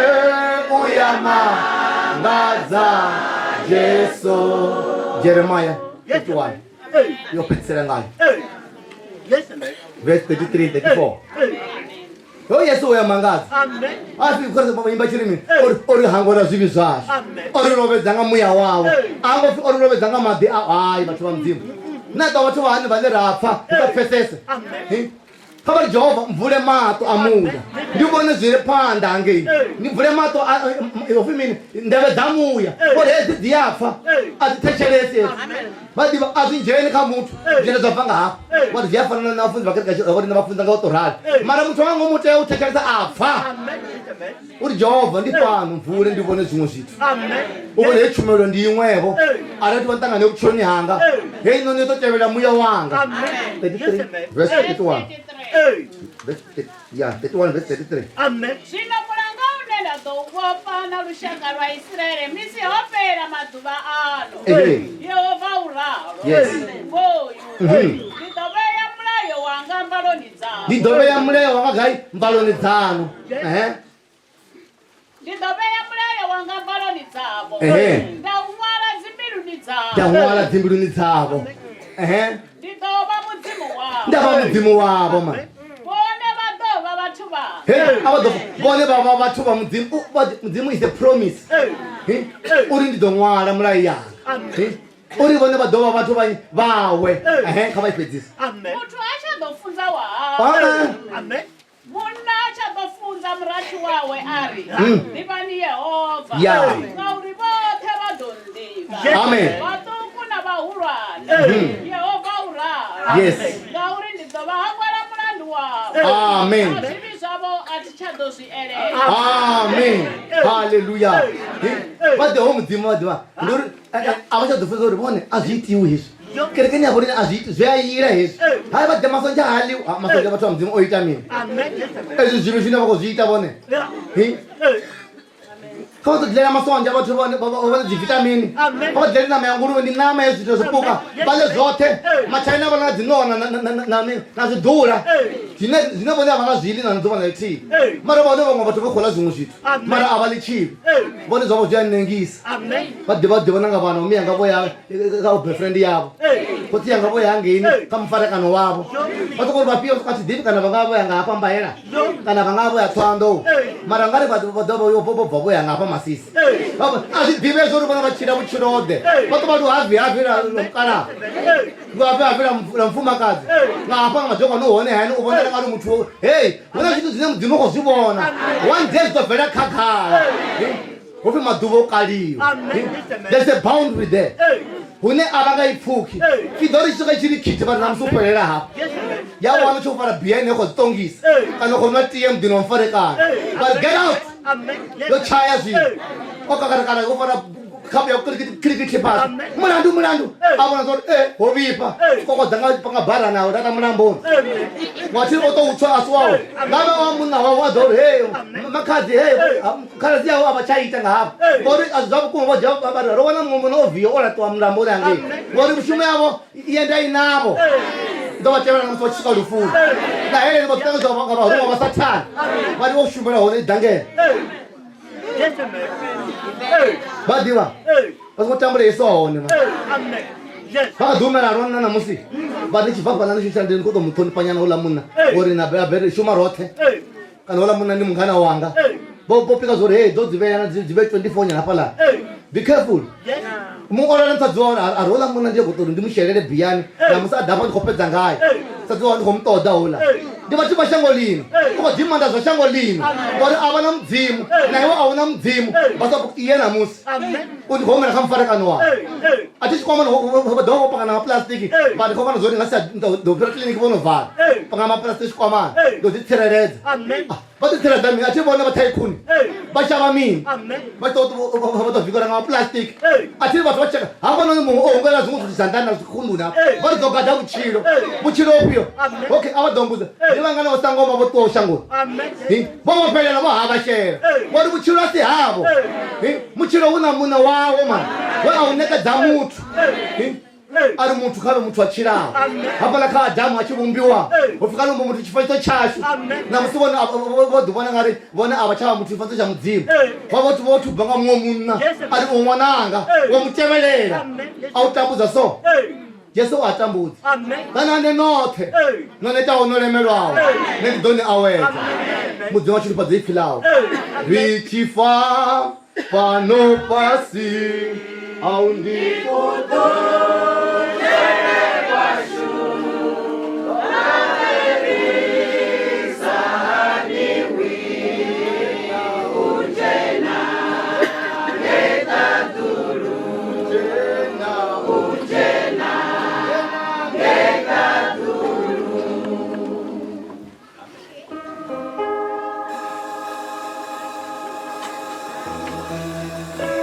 uyamangadza jeso Jeremiah 51 yopedzisira ngayo verse 33 34 yo yesu uyamangadza asi kuimba chirimi ori hangora zvivi zvazvo ori rovedzanga muya wavo angofi ori rovedzanga madhi hai vatu va mudzimu nada vatu vanhu vane rapfa ikapfesese kha Jehova mvule mato amuda ndibone zwire phanḓa ngei ni vule mato ofi mini ndeve dza muya uri hedzi dzi a pfa a dzi thetshelesi vha ḓivha a zwi dzheni kha muthu zwine zwa bva nga hafha wari zwi a fanana na vafunzi vhakereke na vafunza nga u to rali mara muthu wa ngomu tea u thetshelesa a pfa uri Jehova ndi fano mvule ndi vhone zwiṅwe zwithu u vhone he tshumelo ndi iṅwevho arati vha ṱangane vhutshiloni hanga hei noni yo to tevhela muya wanga 33 verse 31 Yeah, 31 verse 33. Amen. Zwino mulanga une nda ḓo vhofha na lushaka lwa Israele misi ho fhela maḓuvha ano. Yehova uralo. Yes. Ndi ḓo vhea mulayo wanga mbaloni dzanu. Ndi ḓo vhea mulayo wanga gai mbaloni dzanu. Ndi ḓo vhea mulayo wanga mbaloni dzavho. Nda ṅwala dzimbiluni dzavho. Nda ṅwala dzimbiluni dzavho. Ndi ḓo vha mudzimu wavho. Nda vha mudzimu wavho man. Vone vha vhathu vha mudzimu is a promise uri ndi ḓo ṅwala mulayo yanga uri vhone vha ḓo vha vhathu vawe kha vha ifhedzisa muthu a tsha ḓo funza wahawe munna a tsha ḓo funza murathu wawe ari ḓivhani Yehova ngauri vhoṱhe vha ḓo nḓivha vhaṱuku na vhahulwane Yehova uralo ngauri ndi ḓo vha hangwela mulandu wavho amen amen hallelujah vha ḓe ho mudzimu vha ḓivha ndi uri a vha tsha ḓo funza uri vhone a zwi itiwi hezwi kerekeni yavho lini a zwi iti zwi a yila hezwi hayi vha ḓe masonja hali masonja vhathu vha mudzimu o ita mini ezwi zwino zwine vha khou zwi ita vhone kha vha ḓo ḓilela masonja vhathu vhone dzivitamini kha vha ḓileli ṋama ya nguluvhe ndi ṋama ya zwithu zwipuka vha ḽe zwoṱhe matshaina vha na dzinona na zwiḓula zwine vhone a vha nga zwiḽi na ḓuvha na ḽithihi mara vhone vhaṅwe vhathu vha khou ḽa zwiṅwe zwithu mara a vha ḽi tshivhi vhone zwavho zwi a nengisa vha ḓivha na nga vhana umi yanga vho ya kha boyfriend yavho khotsi yanga vho ya hangeini kha mufarekano wavho vha sokou uri vhafhio a thi ḓivhi kana vha nga vho ya nga hafha mbaela kana vha nga vho ya Thohoyandou mara nga ri vha ḓo vho ya nga hafha Masisi a zwi ḓivhei zwo uri vhona vha tshila vhutshilode vha ḓo vha lu havi na mukalaha havi na mufumakadzi nga hafha nga madzhokani u hone hayani u vhonela nga uri muthu hei hu na zwithu zwine mudzimu khou zwi vhona one day zwi ḓo bvela khakhala hopfi maḓuvha o kaliwa there's a boundary there hune a vha nga i pfukhi i ḓo ri swika tshi ri khithi vha ri na musi u fhelela hafha ya wana tsho u fara biyani khou zwi ṱongisa kana khou nwa tie muḓini wa mufarekano but get out yo chaya zwino o kakarakana o fara khapu ya khirikhithi pasi mulandu a vhona zwa uri ho vhifha kokodza nga bara nawe tata mulamboni wathi o to u tswa asi wawe ngabe wa munna wawe a ḓo uri hey makhadzi hey khaladzi yawe a vha tsha ita nga hafha ngori a zwi zwa vhukuma vho dzhia vha ro wana muṅwe no viyo o laṱiwa mulamboni hangei ngori mushumo yavho i enda i navho ḓo vha tevhela na musi vha tshi swika lufuni na heleni vha ṱanganyiswa nga vharuṅwa vha sathana vha ri vho shumela hone dangela vha ḓivha vha songo tambulesa hone vha kha ḓumela rona namusi vha ni tshi bva fhaḽa ni shumisa ndini kho ḓo muṱhonifha nyana uḽa munna uri na bere shuma roṱhe kana uḽa munna ndi mungana wanga vho pika zwo uri hei ḓo dzi vhea dzi vhe 24 nyana hafhaḽa be careful muola musadzi wawe ari uḽa munna ndi khou ṱori ndi mushelele biyani namusi a dafha ndi khou fhedza ngayo musadzi wawe ndi khou muṱoḓa uḽa ndi vhathu vha shango lino u khou dimanda zwa shango lino ngori a vha na mudzimu na iwe a hu na mudzimu vha sa iye namusi u ndi khou humela kha mufarekano wawe a thi tshikwamana vha ḓovha vho panga na mapuḽasitiki vha ndi khou vhona zwori nga si ḓo fhira kiḽiniki vho no vala panga mapuḽasitiki tshikwamana ḓo ḓi tsireledza vha ḓi tsireledza mini a thi vhone vha thaikhuni vha shavha mini vha ḓo vikela nga mapuḽasitiki a thi vhathu vha tsheka hafhanoni muṅwe o humbela zwiṅwe zwithu zwanḓani na zwikhunduni hafha vha ri ḓo gada vhutshilo ofhio okay a vha ḓo mbudza ndi vhangana vho sangoma vho ṱuwa shangoni vho vho fhelela vho havha shela ngori vhutshilo a si havho mutshilo hu na muṋe wawo man we a u nekedza muthu ari muthu khavhe muthu a tshilaho hafhaḽa kha adamu a tshi vhumbiwa ho pfi kalombo muthu tshifaniso tshashu namusi vho ḓi vhona nga ri vhone a vha tshavha muthu tshifaniso tsha mudzimu vho thuba nga muṅwe munna ari u ṅwananga wo mutevhelela a u tambudza so Jesu a tambudza kana nne noṱhe no netaho no lemelwaho ne ndi ḓo ni awedza mudzimu wa tshilifhadzo i pfilaho ri tshi fa fhano fhasi a u ndi kuḓo Deeper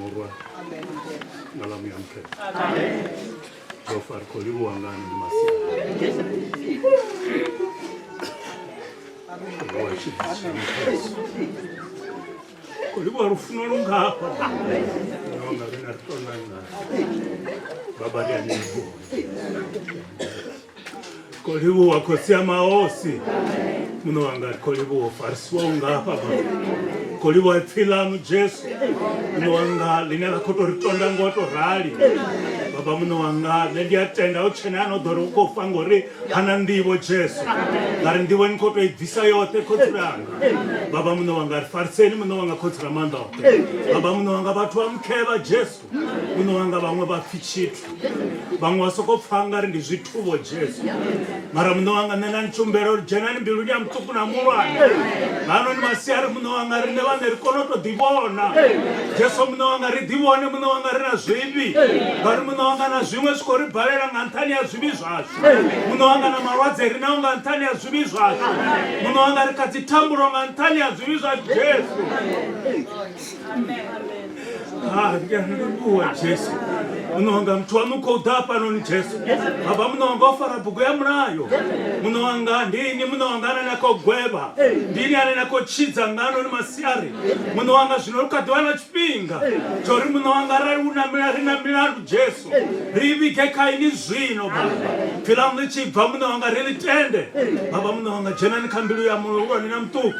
morwa ngalamu ya mkhetho Jofar Kolibuwa ngani Masia Kolibuwa rufuna lungapha nonga benartona baba ya nibu Kolibuwa kosia maosi muno wanga Kolibuwa farswa ungapha Kolibuwa filamu Jesu muno wanga linela kotoritonda ngoto rali baba muno wanga nendiatenda uchenano doroko fangori hana ndivo Jesu ngari ndivo nkoto ibvisa yote kotiranga baba muno wanga farseni muno wanga kotira manda baba muno wanga batu vamukeva Jesu muno wanga vamwe vafichitu vamwe vasokopfangari ndizvituvo Jesu mara muno wanga nenanichumbero jenani mbiru nyamutuku namurwana vano ni masiyari muno wanga rine vane rikonoto divona Jesu muno wanga ridivone muno wanga rina zvivi vari muno wanga na zvimwe zvikoribharera ngantani ya zvivi zvazvo muno wanga na marwadze rinawo ngantani ya zvivi zvazvo muno wanga rikadzitamburo ngantani ya zvivi zvacho Jesu ndiyandibuwa Jesu muno wanga mtu wamukoda pano ni Jesu baba muno wanga ofara bhuku ya murayo muno wanga ndini muno wanga ananakogweva ndini ananakochidza ngano ni masiyari muno wanga zvinorukadhiwana chipinga chori muno wanga rina Jesu rivike kaini zvino baba filamu lichibva muno wanga rilitende baba muno wanga jenani kambiru ya murwani na mtuku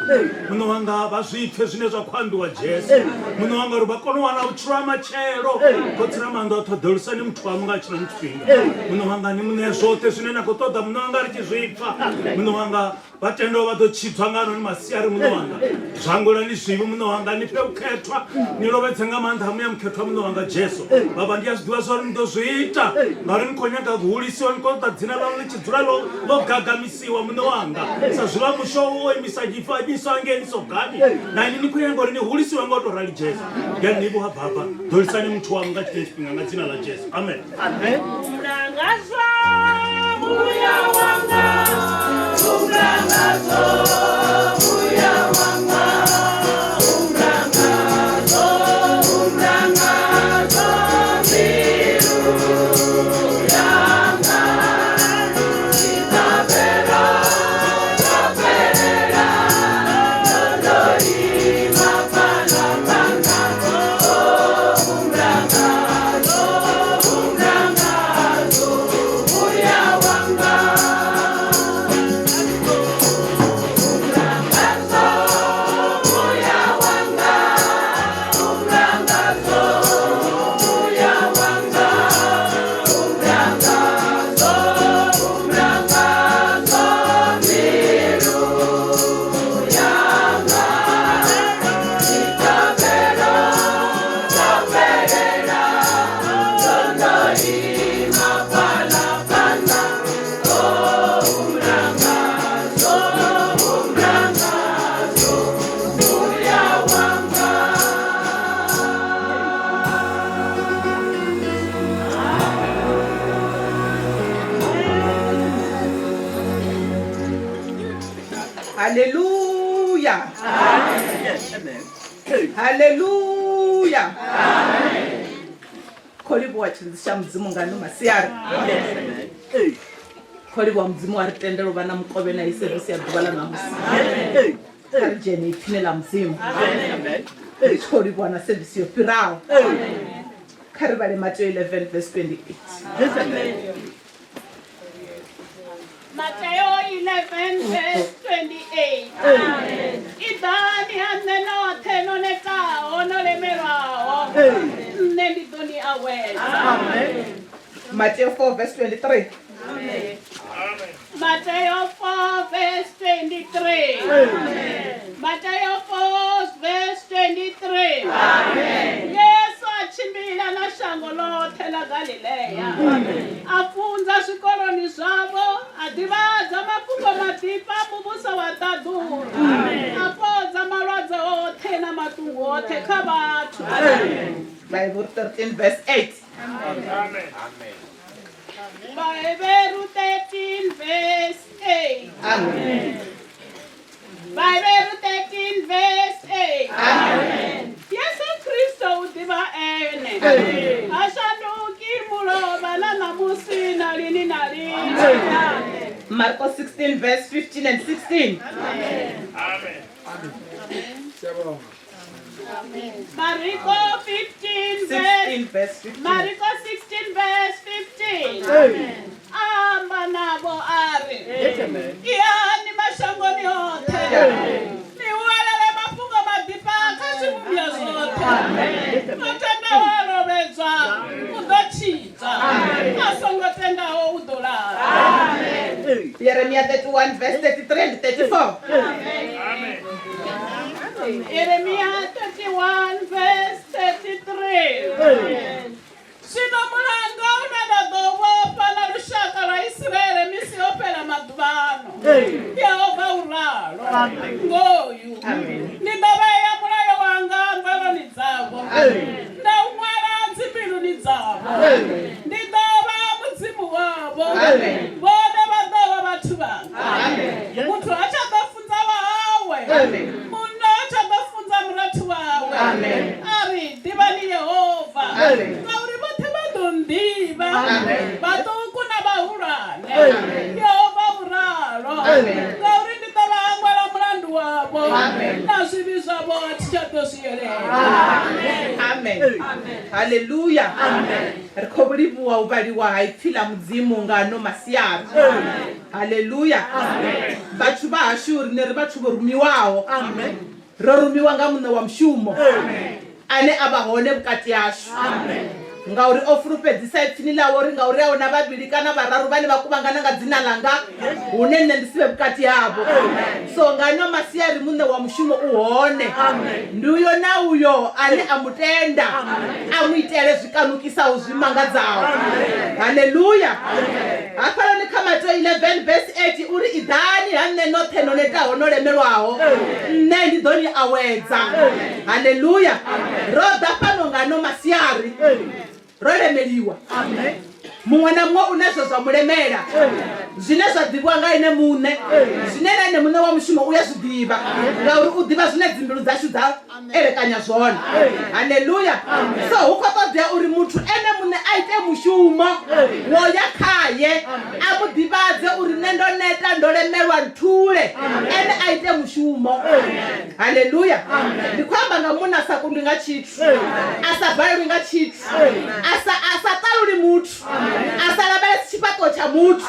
muno wanga vazvipfe zvine zvakwambiwa Jesu muno wanga rubakonowana uchirama chero kotsira mando atodhorisani mtu wamunga chino mchipinga muno wanga ni mune zvote zvinena kutoda muno wanga richizvipfa muno wanga vatendo vatochipfa ngano ni masiyari muno wanga zvangora ni zvivi muno wanga nipe uketwa nirovedzenga mandamu ya muketwa muno wanga Jesu baba ndiyazvidiwa zvauri ndozviita ngari nikonyanga kuhulisiwa nikoda dzina ravo lichidzura logagamisiwa muno wanga sazviva mushowo wemisajifa nisogani nani nikunyangori nihulisiwa ngotorali Jesu ndiyanivo baba dhorisani mtu wamunga chine chipinga ngadzina la Jesu amen Mnangazwa muya wanga umrangazo muya wanga umrangazo miru yanga itabera nodori mapana Hallelujah. Hallelujah. Kolibuwa chirisha mzimu ngano masiyari. Kolibuwa mzimu waritendero bana mkobe na iservisi ya dubala na musi. Karijeni ipine la mzimu. Kolibuwa na servisi yo pirao. Karibale Matthew 11 verse 28. Matthew 11 verse 28. Idani haneno teno neka onolemerao. Nendi doni awes. Matthew 4 verse 23. Matthew 4 verse 23. Matthew 4 verse 23. Yesu achimbila na shango lote la Galileya. Afunza swikoloni zwavo, adivadza mafumbo matipa mubusa wa taduru. Apodza malwadze ote na matungu ote kha vathu. Bible 13 verse 8. Bible 13 verse 8. Amen. Bible 13 verse 8. Amen. Yesu Kristo Kristo udiva ene. Ashanduki muloba na namusi na lini na lini. Marko 16 verse 15 and 16. Amen. Mariko 15 verse 15. Mariko 16 verse 15. Amba nabo ari. Yani mashangoni yote. Niwalele mafungo madipa kasi mubia zote. Kutenda warobeza. Udochiza. Asongo tenda o udola. Jeremiah 31 verse 33 and 34. Jeremiah 31 verse 33. Sino mulanga unadadowo pana rushaka la Israeli misiopela madvano. Yehova ulalo. Ngoyu. Nidabeya mulayo wanga ngalo nizabo. Na umwala nzibilu nizabo. Nidaba muzimu wabo. Bode badowa batu banga. Mutu acha bafunza wawe. Muno acha bafunza mratu wawe. Ari dibani Yehova. Ngauri bote badondiba. Badokuna bahurane. Yehova uralo. Ngauri nidaba angwala mlandu wabo. Nasibiza bo atichadosiyele. Amen. Hallelujah. Rikoburivuwa ubali wa ipfila mudzimu ngano masiyari. Hallelujah. Bachu ba ashuri neri bachu borumiwawo. Rorumiwa nga mune wa mshumo. Ane abahone bukati yashu. Ngauri ofurupedzisa ipfini lawo ri ngauri aona vaviri kana vararu vane vakuvangana nga dzina langa unene ndisive bukati yavo. So ngano masiyari mune wa mushumo uhone. Nduyo na uyo ane amutenda amuitele zvikanukisawo zvimangadzawo. Hallelujah. Apana ni kama to 11 verse 8 uri idhani hanne notheno netaho nolemerwawo nne ndidhoni awedza. Hallelujah. Roda pano ngano masiyari rolemeliwa. Mumwe na mumwe unezvo zvamulemera. Zvine zvadhibwa ngaine mune. Zvine naine mune wa mushumo uyazvidiva. Ngauri udhiva zvine dzimbilu dzacho dzaerekanya zvona. Hallelujah. So ukotodya uri mutu ene mune aite mushumo woyakhaye amudhivadze uri nendoneta ndolemerwa nthule ene aite mushumo. Hallelujah. Ndikwamba ngamuna sakundinga chithu. Asabhalwi nga chithu. Asataluli mutu. Asalabele chipako cha mutu.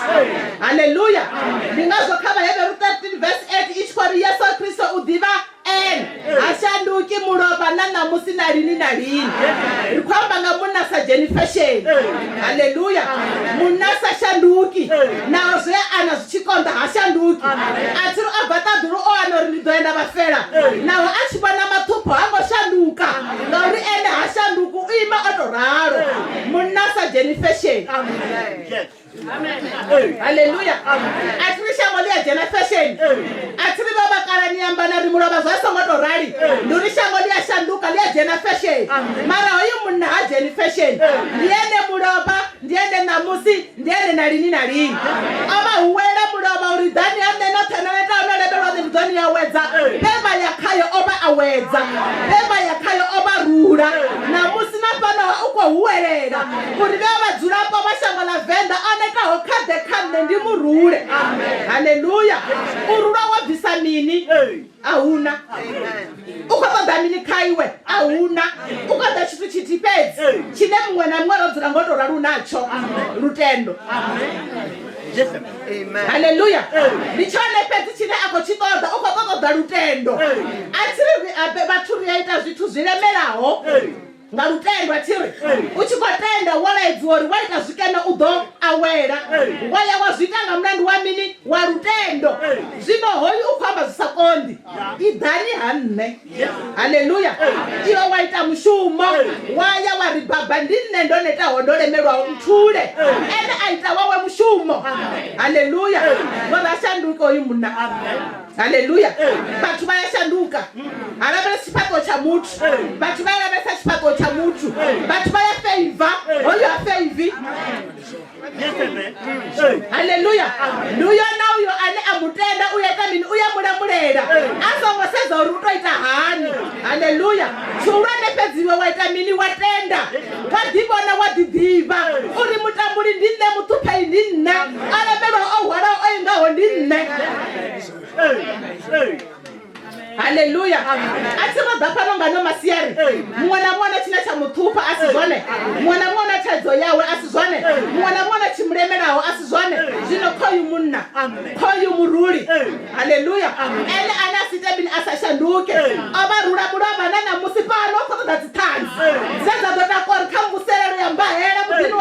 Hallelujah. Ningazokhava Hebrew 13 verse 8 ichikori Yesu Kristo udhiva en ashanduki muloba na namusi na lini na lini. Rikwamba ngamunasa jenifasheni. Hallelujah. Munasa shanduki na ozwe ana zichikonda hashanduki. Atiru abataduru o anoridoenda bafera nawo achibana matupo hango shanduka ngauri ene hashanduku ima otoraro munasa jenifasheni. Hallelujah. Atirisha molia jenifasheni. Atiri baba karani ambana rimuloba zoso ngotorari ndurisha molia shanduka lia jenifasheni. Mara oyu munna ha jenifasheni. Ndiende muloba ndiende namusi ndiende na lini na lini. Ama uwele muloba uridani ane noteneleta onolebelwa ndidoni ya weza. Pema yakayo oba aweza. Pema yakayo oba rura. Namusi napana uko uwelera. Kuribewa zulapo mashango la venda aneka okade kane ndi murule. Hallelujah. Urura wa visamini. Auna. Ukotodamini kaiwe. Auna. Ukoda chitu chitipezi. Chine mwe na mwero zirangoto raru nacho. Rutendo. Amen. Hallelujah. Nichone pezi chine ako chitoda ukotoda rutendo. Atiri baturi yaita zitu zilemelaho. Ngarutendo atiri uchikotenda wala edziori waita zvikena udo awera waya wazvitanga mlandu wamini warutendo zvino hoyu ukwamba zvisakondi idhani hanne. Hallelujah. Iwe waita mushumo waya waribaba ndine ndoneta hondolemerwa mthule ene aita wawe mushumo. Hallelujah. Ngorashanduka uyu muna. Hallelujah. Bathu bayashanduka alabele sipako cha mutu. Bathu bayalabele sipako cha mutu. Bathu baya favor oyo favor. Hallelujah. Do you know uyo ane amutenda uyaita mini uyamulamulela asongo sedza uri utoita hani. Haleluya. Chulwane pedziwe waita mini watenda wadivona wadidiva uri mutambuli ndinne mutupai ndinne alembelwa ohwala oingaho ndinne. Haleluya. Atima dapano ngano masiyari mwana china cha mutupa asizone mwana chadzo yawe asizone mwana chimuremeraho asizone zino koyu munna koyu muruli. Haleluya. Ele anasite bin asashanduke abarura muraba nana musipano koto datitani zaza dota kor kambuselero yambahera mudini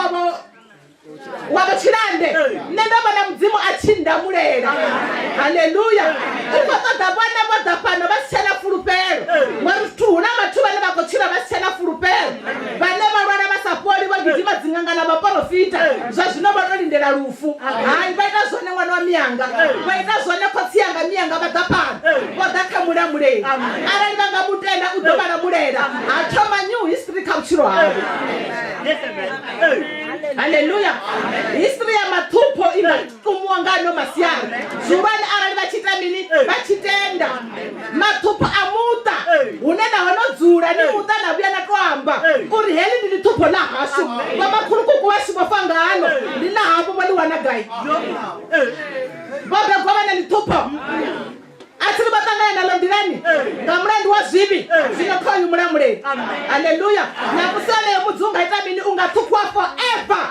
wabachirande nenda bana mzimu achinda mulela. Haleluya. Ukotoda bana badapano basichana fulupero warutuna matuba nebakochira basichana fulupero bane barwana basapoli bagizima zingangana baprofita zvazvino batolindela rufu. Hayi baita zone mwana wa miyanga baita zone kotsiyanga miyanga badapano bodakamula mulela aranganga mutenda udobana mulela atoma new history kauchiro hawo. Haleluya. History ya matupo inatumwa ngano masiyari zurani arali bachita mini bachitenda matupo amuta unena wanodzura ni muta na bya natwamba uri heli ndili tupo la hasu bamakuru kukuwashi bafangano ndina hapo bali wanagai baba gobana ni tupo atiri batanga na londirani ngamrandi wa zibi zinokoyu mulamule. Haleluya. Na kusale muzunga itamini ungatukwa forever.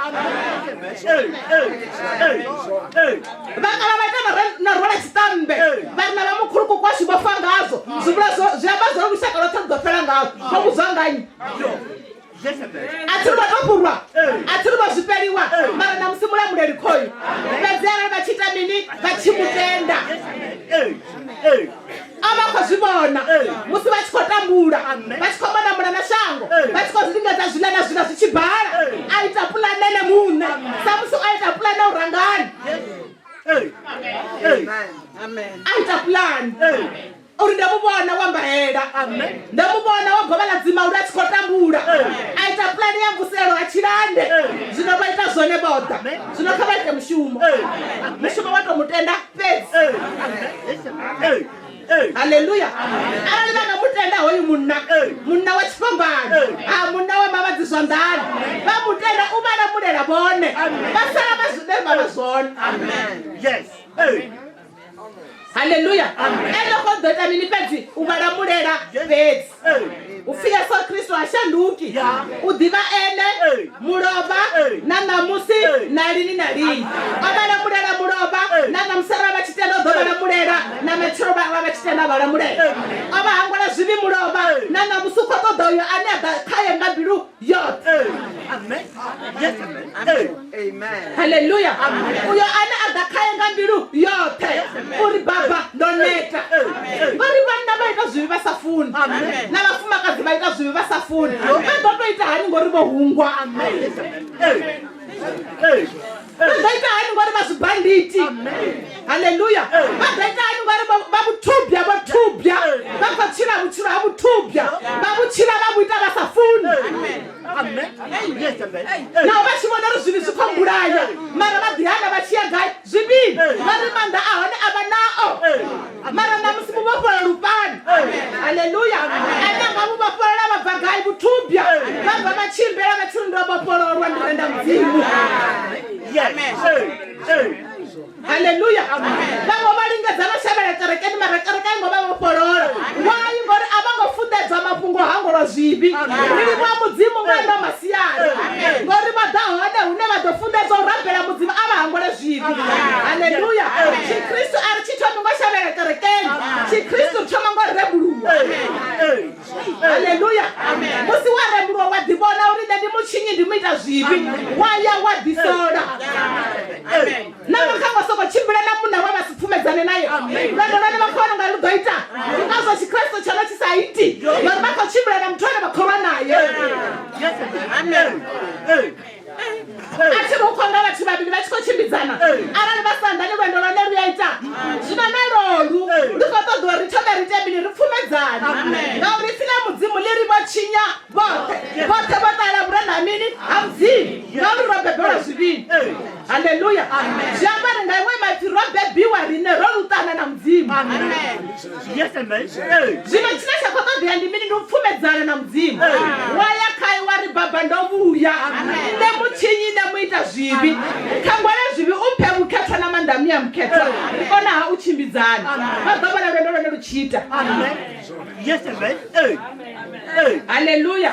Bakala batana na rola chitambe bana bamukuru kwa shibafanga hazo zubulazo ziabazo rushaka lotando pelanga bakuzangani atiri batopurwa atiri baziperiwa mara na msimula muleli koyu bezera bachita mini bachimutenda abakozibona musi bachikotambula bachikomana mula na shango bachikozilingata zwilana zwina zvichibhala aita pulanene mune samusi aita pulane urangani aita pulani uri ndamubona wambahela ndamubona wagovala dzima uri achikotambula aita pulani yamvuselo achirande zvino vaita zvone boda zvino kavaite mushumo watomutenda pesi. Haleluya. Arali vanga mutenda hoyu munna wa chipambano munna wa mavadzi zvandani vamutenda uvana mulela vone vasala vazvine vavazvona. Haleluya. Eloko dota mini pedzi uvana mulela pedzi ufia so Kristo ashanduki udiva ene muloba na namusi na lini na lini abana mulela muloba na namsara bachitenda dobana mulela na metroba bachitenda bala mulela abahangula zivi muloba na namusuko to doyo aneba kaya ngabiru yot. Amen. Yes, amen. Haleluya. Uyo ane adakaya ngabiru yote uri baba doneta bari banda baita zivi basafuni na bafuma kazi baita zivi basafuni badoto itahani ngori bohungwa. Baita hani ngori basubanditi. Haleluya. Baita hani ngori babutubya bakachira babutubya babuchira babuita basafuni. Na bashibona ruzivi zikombulaya mara badihana bachiya gai zibi bari manda ahone abanao mara namusimu bapola rupani. Haleluya. Ananga mubapola bavagai butubya bava bachimbera bachirundo bapola rwandenda mzimu. Haleluya. Bango balinga zama shabele karekeni marakareka ngoba bapolora wayi ngori abango fundeza mapungo hangoro zibi nili mwa muzimu nganda masiyari ngori badahone une badofundeza urambela muzimu abahangore zibi. Haleluya. Kristo arichitwa ngo shabele karekeni Kristo choma ngo rebuluwa. Haleluya. Musi wa rebuluwa wadibona uri ndi muchinyi ndimita zibi waya wadisoda. Amen. Nama kanga soko chimbele na muna waba sifumezane naye. Ngando nane bakona ngaludoita. Ngazo chikristo chana chisaiti. Ngando bako chimbele na mtwana bakora naye. Amen. achiri ukonga vati vaviri vachikochimbidzana arali vasandane lwendo lwane ruyaita zvino nerolu ndikotodziwa ritome ritebini ripfumedzana ngauri file mudzimu lirivo chinya vote votala vuranhamini hamudzivi ngauri robebhelwa zvivini haleluya zviamba ringaimwe mati robebiwa rine rorutana na mudzimu zvino china chakotodziya ndimini ndipfumedzana na mudzimu wayakai wari bhabha ndovuya nemuchinyi nemuita zvivi kangware zvivi upe muketwa namandamiya muketwa ikona ha uchimbidzani vagavana rwendo rwene ruchiita haleluya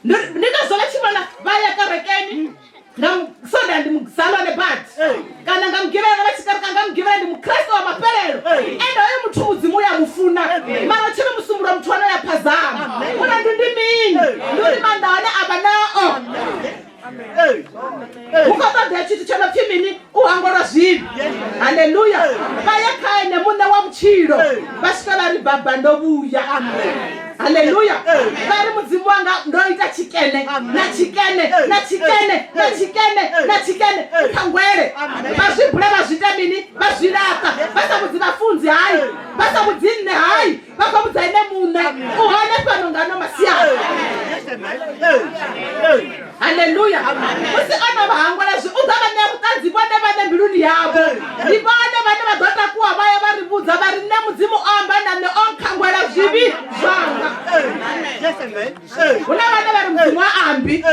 ndikazova chivona vaya karekeni ngamusoda ndimuzalwa nebhati kana ngamugivera vachikarika ngamugivera ndimukristu wamaperero ende oyo muti mudzimu uyamufuna mara chiri musumburo muti wanoyapazama kuna ndindimini nduri mandawane ava nao ukotodya chiti chonopfimini uhangora zvivi haleluya vayakaye nemune wa muchiro vasvika vari bhabha ndovuya haleluya vari mudzimu wanga ndoita chikene nachikene nachikene nachikene nachikene kangwere vazvibhure vazvitamini vazviraka vasamudzi vafunzi hai vasamudzine hai vakamudzaine mune uhane panongano masiyana haleluya usi ona vahangwara zvi udzava nemutadzi vone vane mbiluni yavo ndivone vane vadota kuwa vaya varibudza vari nemudzimu oambanane onkangwara zvivi zvanga kuna vane vari mudzimu waambi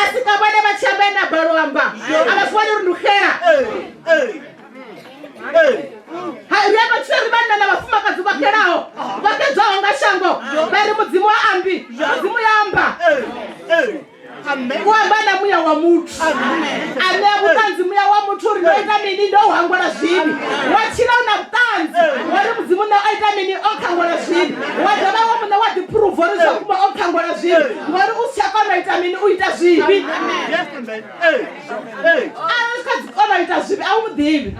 asika vane vachambena barwamba avafani runduhera riyakochiri vanana vafumakazi vakeraho vakedzwaho ngashango vari mudzimu waambi mudzimu yamba kuambana muya wa mutu ane butanzi muya wa mutu rinoita mini ndohangwara zvivi wachira una butanzi wari mudzimu naoita mini okangwara zvivi wadava wamuna wadipuruvu orizvakuba okangwara zvivi ngori usiakonoita mini uita zvivi asikadzikonoita zvivi aumudivi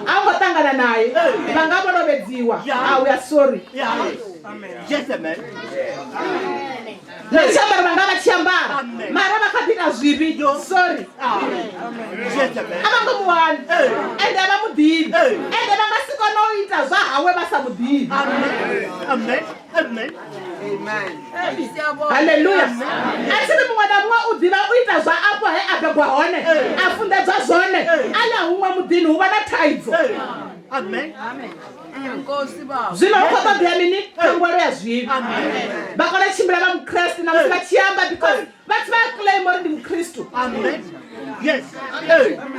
aungotangana naye vangavorovedziwa we are sorry nechambara vanga vachiambara mara vakapinda zvivi sorry avangomuwani ende avamudhivi ende vangasikonoita zvahawe vasamudhivi haleluya asiri mumwe namumwe udhiva uita zvaapo he abegwa hone afundedzwa zvone ala humwe mudhini huva nataidzo zvino ukotodhiya mini kangwaro yazvivi vakanachimbira vamukristu namusi vachiamba because vati vaclaim ori ndimukristu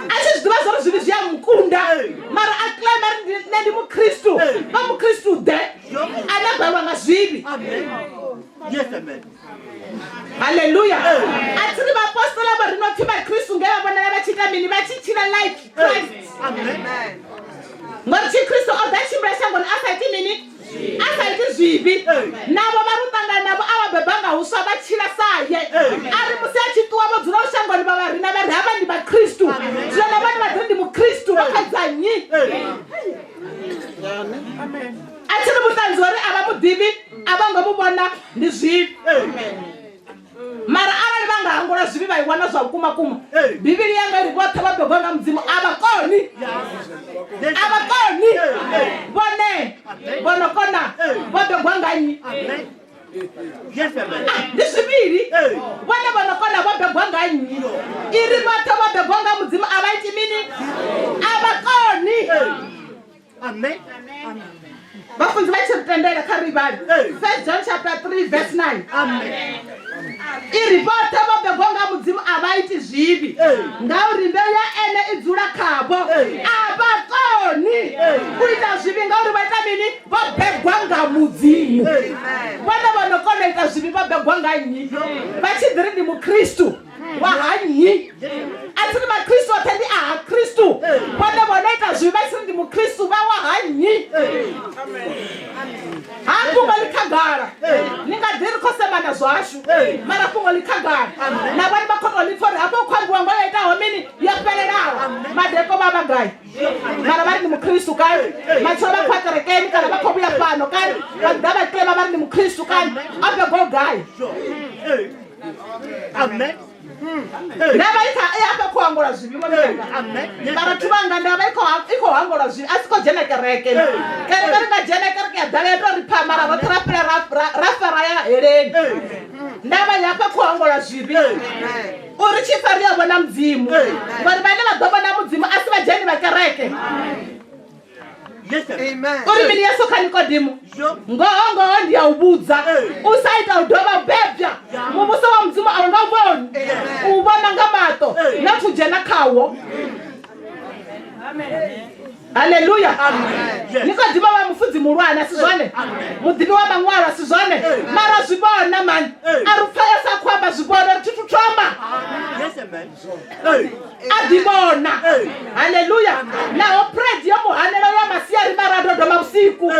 achizvidiva zvoro zvivi zviyamukunda mara aclaim ari nendimukristu vamukristu the anabharwa ngazvivi haleluya atiri vapostola varinoti vakristu ngevavonana vachiita mini vachichira like Christ ngori chikristu odachimbira shangoni asaiti mini asaiti zvivi navo varutangana navo avabhebhanga uswa vachira saye ari musi achituwa vodzura ushangoni vavarina vari hava ndi vakristu zvino navani vadiri ndi mukristu vakadzanyi achiri mutanzi wari ava mudhivi avangomuvona ndi zvivi mara arali vangahangula zvivi vaiwana zvakumakuma bhibhiri yanga iri vothe vabhebhanga mudzimu avakoni vone vonokona vabhebwanganyi ndi zviviri vone vonokona vabhebwanganyi iri vothe vabhebwanga mudzimu avaiti mini avakoni vafunzi vachirutendera karivali 1 John chapter 3 verse 9 iri vothe vabhebwanga mudzimu avaiti zvivi ngauri mbeu yaene idzura kavo avakoni kuita zvivi ngauri vaita mini vabhebwanga mudzimu vone vanokona ita zvivi vabhebwanganyi vachidhiri ndi mukristu wahanyi asiri vakristu otendi aha kristu vone vonoita zvivi vasiri ndi mukristu vawahanyi hapungo likagara ningadhiri kosemana zvashu mara pungo likagara navani vakonolifori hapo kwambiwa ngoyoita homini yopererawo madheko vavagai mara vari ndi mukristu kani machiro vakwaterekeni kana vakovuya pano kani vadavaklema vari ndi mukristu kani abegogai ndava ihamba kuhangola zvivi vatu vanga ndava iko hangola zvivi asi kojena kereke kereke ringajena kereke yadhaleto ripama ravotirapira rafara ya heleni ndava yapa kuhangola zvivi uri chifa riyavona mudzimu vari vane vadovona mudzimu asi vajeni vakereke uri mini yesu kanikodhimu ngoho ndiyaubudza usaita udhova bebya mubuso wa mudzimu aungavoni uvona ngamato nakujena kawo. Haleluya. Nikodhimu wa mufudzi mulwana sizvone mudzivi wa mangwaro sizvone mara zvibona mani arupfayesa kwamba zvibona rititutroma adibona. Haleluya. Naho predi yomuhanelo yamasiyari maradodoma usiku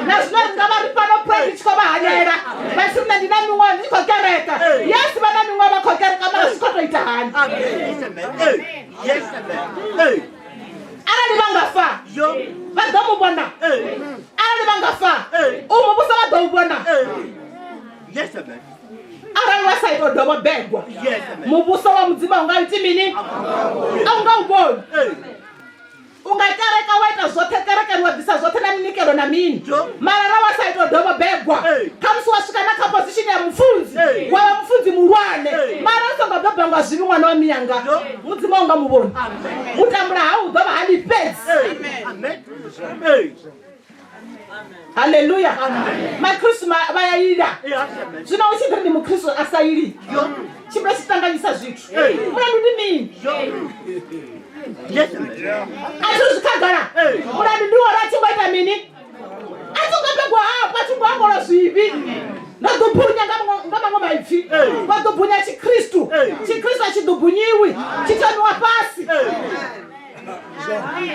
nazvino ringava ripano predi chikovahanera vasina ndina mimwe ndikokereka yesi vana mimwe vakokereka mara zvikotoita hani arali vangafa vadomubona arali vangafa umubusa vadomubona arali wasaita domo begwa mubuso wa mudzimu ungaiti mini aungauboni ungakereka waita zvote kereke nwadzisa zvote naminikero namini mara rawasaita domo begwa kamusi wasvika nakapozishini ya mufudzi wava mufudzi mulwane mara usongabebhangwa zvivi mwana wamiyanga mudzimu ungamuboni utambura hau udova hani pesi. Haleluya. Makristu vayayida zvino uchindiri ndi mukristu asayiri chimbe chitanganyisa zvitu mulandu ndi mini atizvikagara mulandu ndiwo ratingoita mini atingapegwa apa tingoangolo zvivi ndadhubunya ngamamwe maipfi vadhubunya chikristu achidhubunyiwi chitoniwa pasi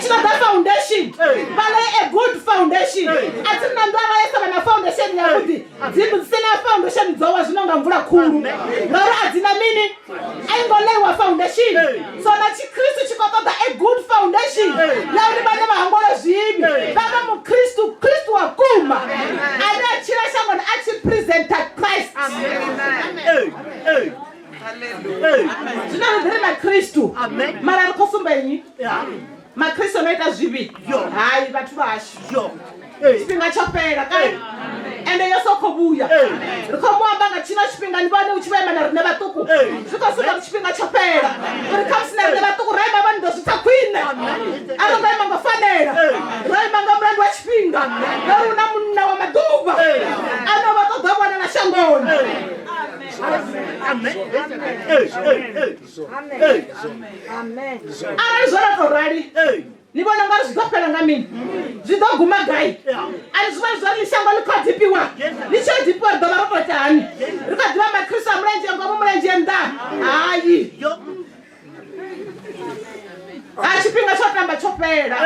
chinoda foundation vale a good foundation atina ndava yese vana foundation yakuti dzinhu dzisina foundation dzova zvinonga mvura kuru ngauri adzina mini aingoleiwa foundation sona chikristu chikotoda a good foundation yauri vane vahangolo zvivi vava mukristu kristu wakuma ane achira shangoni achipresenta Christ. Zvino ndiri makristu mara rikosumbenyi makristu anoita zvivi hai vatu vasho chipinga chopera kai ende yosokobuya rikomuambanga chino chipinga ndivane uchivaimana rine vatuku zvikosuka kuti chipinga chopera uri kamusina rine vatuku raima vanhu ndozvitakwine arongaima ngofanera raimanga murandu wachipinga nori una munna wamadhuva anovatodhavana nashangoni. Arali zvoratorari nivona ngari zvitopera ngamini zvitoguma gai ani zvimwe zvori lishango likadhipiwa lichodhipiwa ridova rototi hani rikadhiva makristu amurenje ngomu murenje nda hayi chipinga chotamba chopera.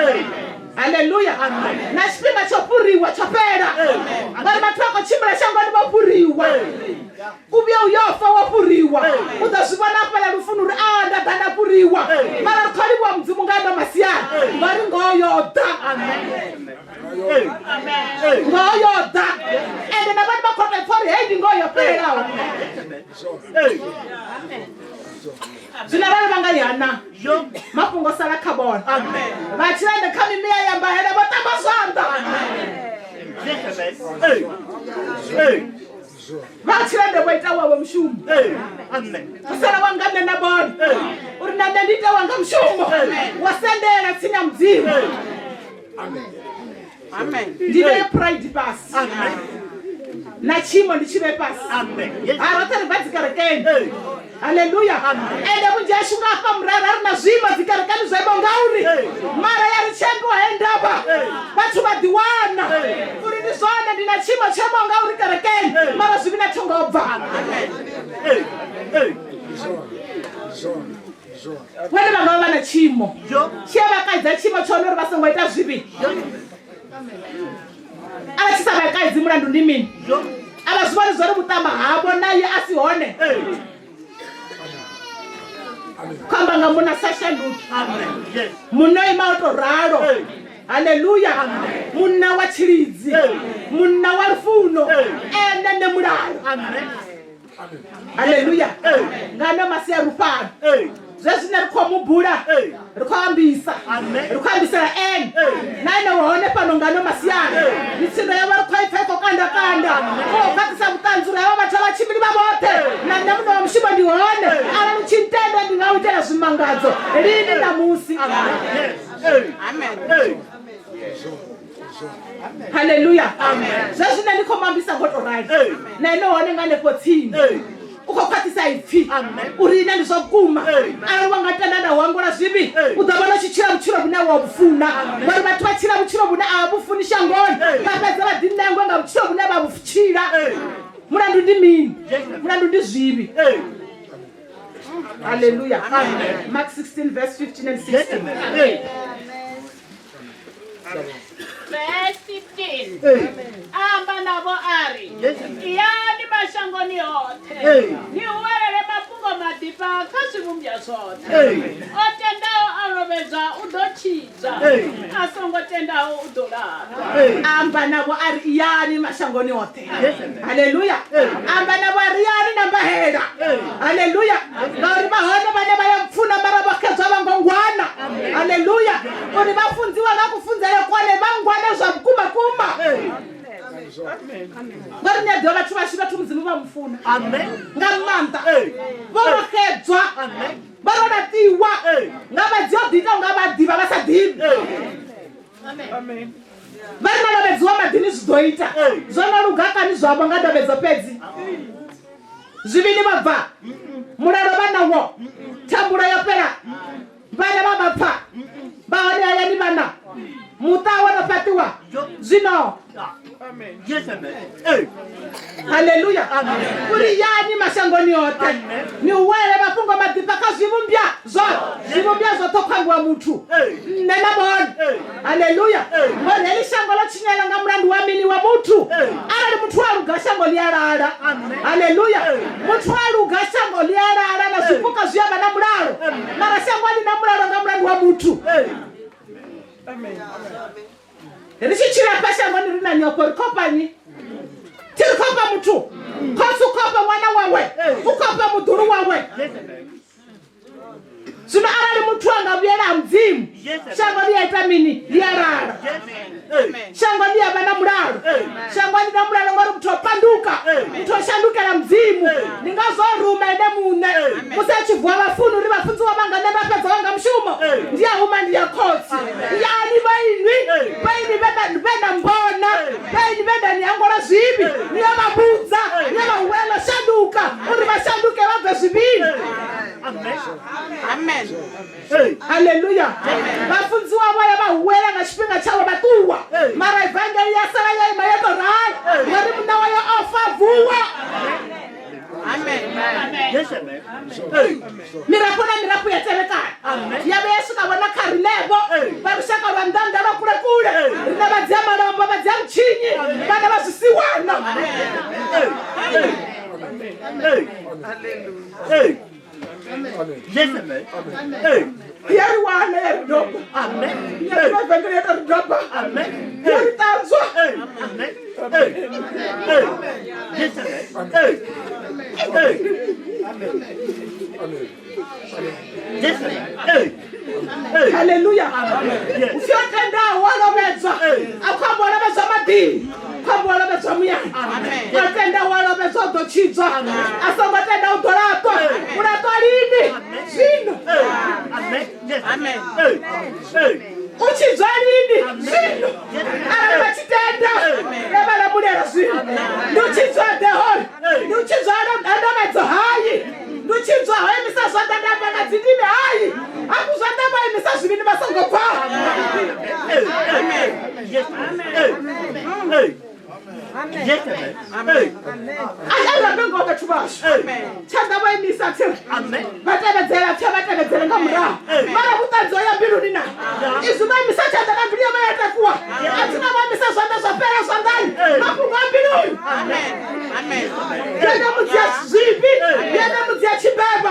Haleluya. Na chipinga chopuriwa chopera vari matoko chimbira shangoni vopuriwa uvye uyofa wopuriwa udazvivona pala rufunuru ndadandapuriwa mara rukoliwa mudzimu ngaenda masiyani vari ngoyoda ngoyoda ende navani vakotaipori heidi ngoyoperawo zvino vari vangayana mafungo sala kabona vachirende kamimiya yamba hera vatamba zvanda vachirende voita wavo mushumo kusara wangane nabona uri nande ndite wanga mushumo wasendera tsinya mudzimu ndive pride pasi nachimo ndichive pasi harotari vadzikarekeni. Haleluya. Ende munjashunga apa murara rina zvima dzikarekani zvaibongauri mara yarichendiwa hendaba vatu vadiwana uri ndizvone ndina chimo chebongauri kerekeni mara zvivi natongobva wene vangava vana chimo chevakaidza chimo chonori vasongoita zvivi avachisa vakaidzi murandu ndimini ava zvivoni zvori mutamba havo naye asihone kwambanga muna sashanduki munoi mautoraro. Haleluya. Muna wachiridzi muna warufuno ende nemuraro Haleluya. Ngano masiya rupana. Zweswi ri khoma bula. Ri khambisa. Ri khambisa en. Nane wone pano ngano masiyana. Itsino yava ri khoifeko kanda. Ko khatisa vutanzura yava vathu va chimili va vote. Na nna muno wa mushimo ndi hone. Ara ni chintende ndi nga utela swimangadzo. Lini namusi. Amen. Haleluya. Zweswi nne ndi khomambisa ngoto right. Na ino hone nga nepo tsini. Ukhokhwathisa ipfi uri nne ndi zwakuma arali wa nga tenda na wangola zwivhi u ḓo vha na tshitshila vhutshilo vhune wa vhufuna ngori vhathu vha tshila vhutshilo vhune a vha vhufuni shangoni vha fhedza vha ḓinengwe nga vhutshilo vhune vha vhutshila. Mulandu ndi mini? Mulandu ndi zwivhi. Haleluya. Mark 16 verse 15 and 16. Verse 15. Amba navo ari. Yani mashangoni yote. Ni uwerere mafungo madipa kashivumbya zote. Otendao aroveza udochiza. Asongo tendao udolala. Amba navo ari yani mashangoni yote. Haleluya. Amba navo ari yani nambahera. Haleluya. Ngori bahone bane bayamfuna marabakezwa vangongwana. Haleluya. Uri bafunziwa ngakufunzele kwale vangwana zwa kuma. Ngari ni adova chuma shiba tumuzimu wa mfuna. Ngamanda. Vorokedzwa. Varonatiwa. Ngabadzio dita ngabadiva vasadivi. Varina vabedziwa madini zvidoita. Zvona lugakani zvavo ngadabedzo pedzi. Zvivini vabva. Muraro vanawo. Tambura yapera. Vana vabapfa. Vaone ayani vana. Mutawa na patiwa. Zino. Yes, amen. Haleluya. Uri yani mashangoni yote. Ni uwele mafungo madipa kazivumbia. Zivumbia zoto kwangwa mutu. Nena bon. Haleluya. Mwene li shango la chinyala nga mrandu wa mini wa mutu. Ara ni mutu wa luga shango liarara. Haleluya. Mutu wa luga shango liarara na supuka zuyaba na mraro. Mara shango ali na mraro nga mrandu wa mutu. Amen. Rishi chira pasha ngoni rina nyoko rikopani. Tirikopa mutu. Kosu kopa mwana wawe. Ukopa muduru wawe. Suna arali mutu anga vyera mzimu. Shango liya itamini. Liya rara. Shango liya bana muraro. Shango liya muraro ngori mutu panduka. Mutu shanduka na mzimu. Ningazo rume ene mune. Musa chivwa wafunu riba funzi wabanga neba peza wanga mshumo. Ndiya huma ndiya koti. Yani baini. Baini benda mbona. Baini benda ni angora zibi. Niyama buza. Niyama uwelo shanduka. Uriba shanduke wabe zibini. Amen. Haleluya. Bafunzi wabaya bahuwela nga shipinga chawa batuwa. Mara evangeli ya sara ya imayeto rai. Ngari muna waya ofa vuwa. Amen. Yes, amen. Mirapo na mirapo ya teleka. Yabe Yesu kabona karilebo. Babishaka wandanda na kule kule. Rina badzia maromba badzia mchinyi. Bana basisiwana. Hallelujah. Yes, amen. Yari wane yari doba. Amen. Yari mavengele yari doba. Amen. Yari tanzwa. Amen. Yes, amen. Yes, amen. Hallelujah. Usiotenda wala mezwa. Akwamba wala mezwa madini. Kwamba wala mezwa miyani. Atenda wala mezwa dochiza. Asamba tenda udorato. Unato alini. Zino. Amen. Uchiza alini. Zino. Arama chitenda. Rebala mulera zino. Nuchiza dehori. Nuchiza adamezwa hayi. Nuchiza hayi misasa dadamba na zidime hayi. Akuzanda ba misasa zibini basongo pa. Amen. Yes. Amen. Yes, amen. Ayala bengo bachubash. Amen. Chanda ba imisa tse. Amen. Batebezela tebezela ngamra. Mara butanzo ya birunina. Izuma imisa chanda na biliyo mayatakuwa. Atina ba imisa zonda zo pera zondani. Mapunga biruni. Amen. Amen. Yena mutia zibi, yena mutia chibeba.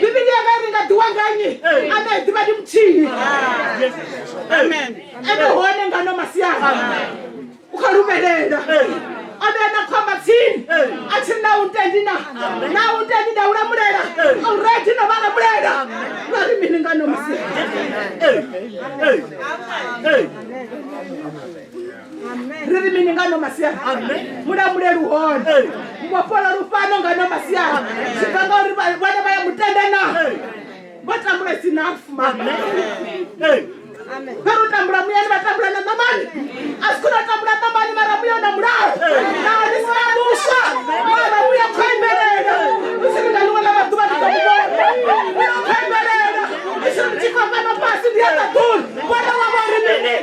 Biblia ngani ngadiwanganyi. Ana idibadi mchini. Yes. Amen. Ene hone ngano masiya. Amen. Ukarumelela. Amena kwamba zini. Achina untendina. Na untendina ulamulera. Already na balamulera. Nari miningano masi. Riri miningano masia. Mulamulera uhona. Mwapola rufano ngano masia. Shikanga uri wana baya mutendana. Batambula sinafu mama. Baru tambula muyani batambula na namani. Askuna tambula namani mara muyo na mulao. Na alisina musha. Mara muyo kaimerera. Usini wala watu batamubona. Muyo kaimerera. Usini mchikwa kama pasi ndiya tatulu. Wana wawari mini.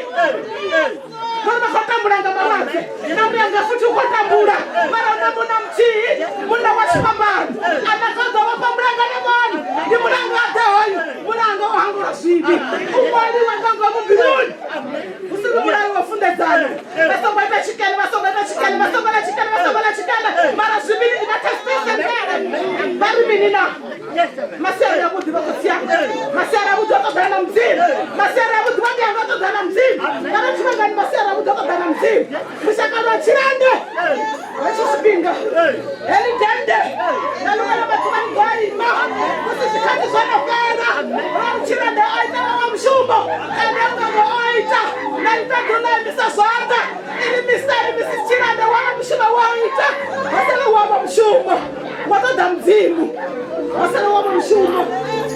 Kama kotambula nga mawake. Na muyanga futi ukotambula. Mara unamuna mchii. Muna washikambani. Anakaza wapamulanga nemani. Ni mulanga atehoyo. Mulanga wahangura swibi. Umwani wanganga mubiruni. Usini mulanga wafunde zane. Masongo ita chikele, masongo ita chikele, masongo la chikele, masongo la chikele. Mara swibini inatespese mbele. Bari minina. Masiara ya mudu wako siya. Masiara ya mudu wako dana mzini. Masiara ya mudu wako yangoto dana mzini. Kana chumanga ni masiara ya mudu wako dana mzini. Mishakano chirande. Wachi spinga. Eli tende. Nalungana matumani kwa ima. Kusishikati zona fera. Wala chirande aita wa mshumo. Eli unga wa aita. Nalitadula misa soata. Ili mistari misi chirande wala mshumo wa aita. Wasala wama mshumo. Watoda mzimu. Wasala wama mshumo.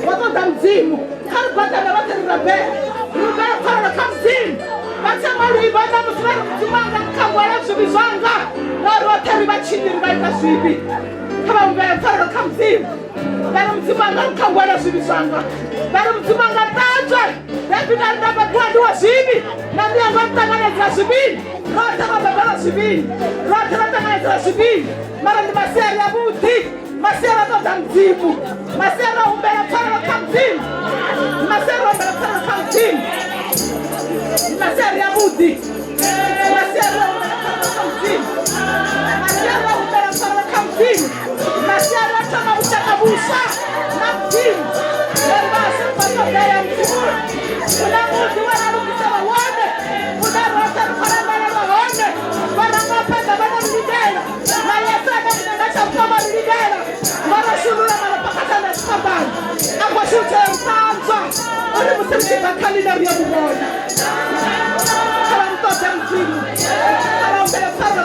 Watoda mzimu. Karupata na wate rurabe. Rurabe para kamzimu. Batama luibana musura mtumanga mkambwala subizanga. Naro wateri bachini mbaita swibi. Kama mbele para kamzimu. Bana mtumanga mkambwala subizanga. Bana mtumanga tajwa. Repita ndaba kwa swibi. Na miango mtanganeza swibi. Rota mababala swibi. Rota mtanganeza swibi. Mara ni masiara ya buti. Masiara toda mzimu. Masiara umbele para kamzimu. Masiara umbele para kamzimu. Masiara ya buti. Masiara umbele para kamzimu. Masiara umbele para kamzimu. Masiara chama utakabusha. Na mzimu. Yembasi mpatoka ya mzimu. Kuna muzi wana lukisema wone. Kuna rota lukaramba ya wone. Wana ngapenda wana mlidela. Na yasana mnengacha mkama mlidela. Mara shulula mara pakatana skambani. Akwa shute ya mtanza. Uli musimchika kalina riya mmoja. Kala mtote mzimu. Kala mbele para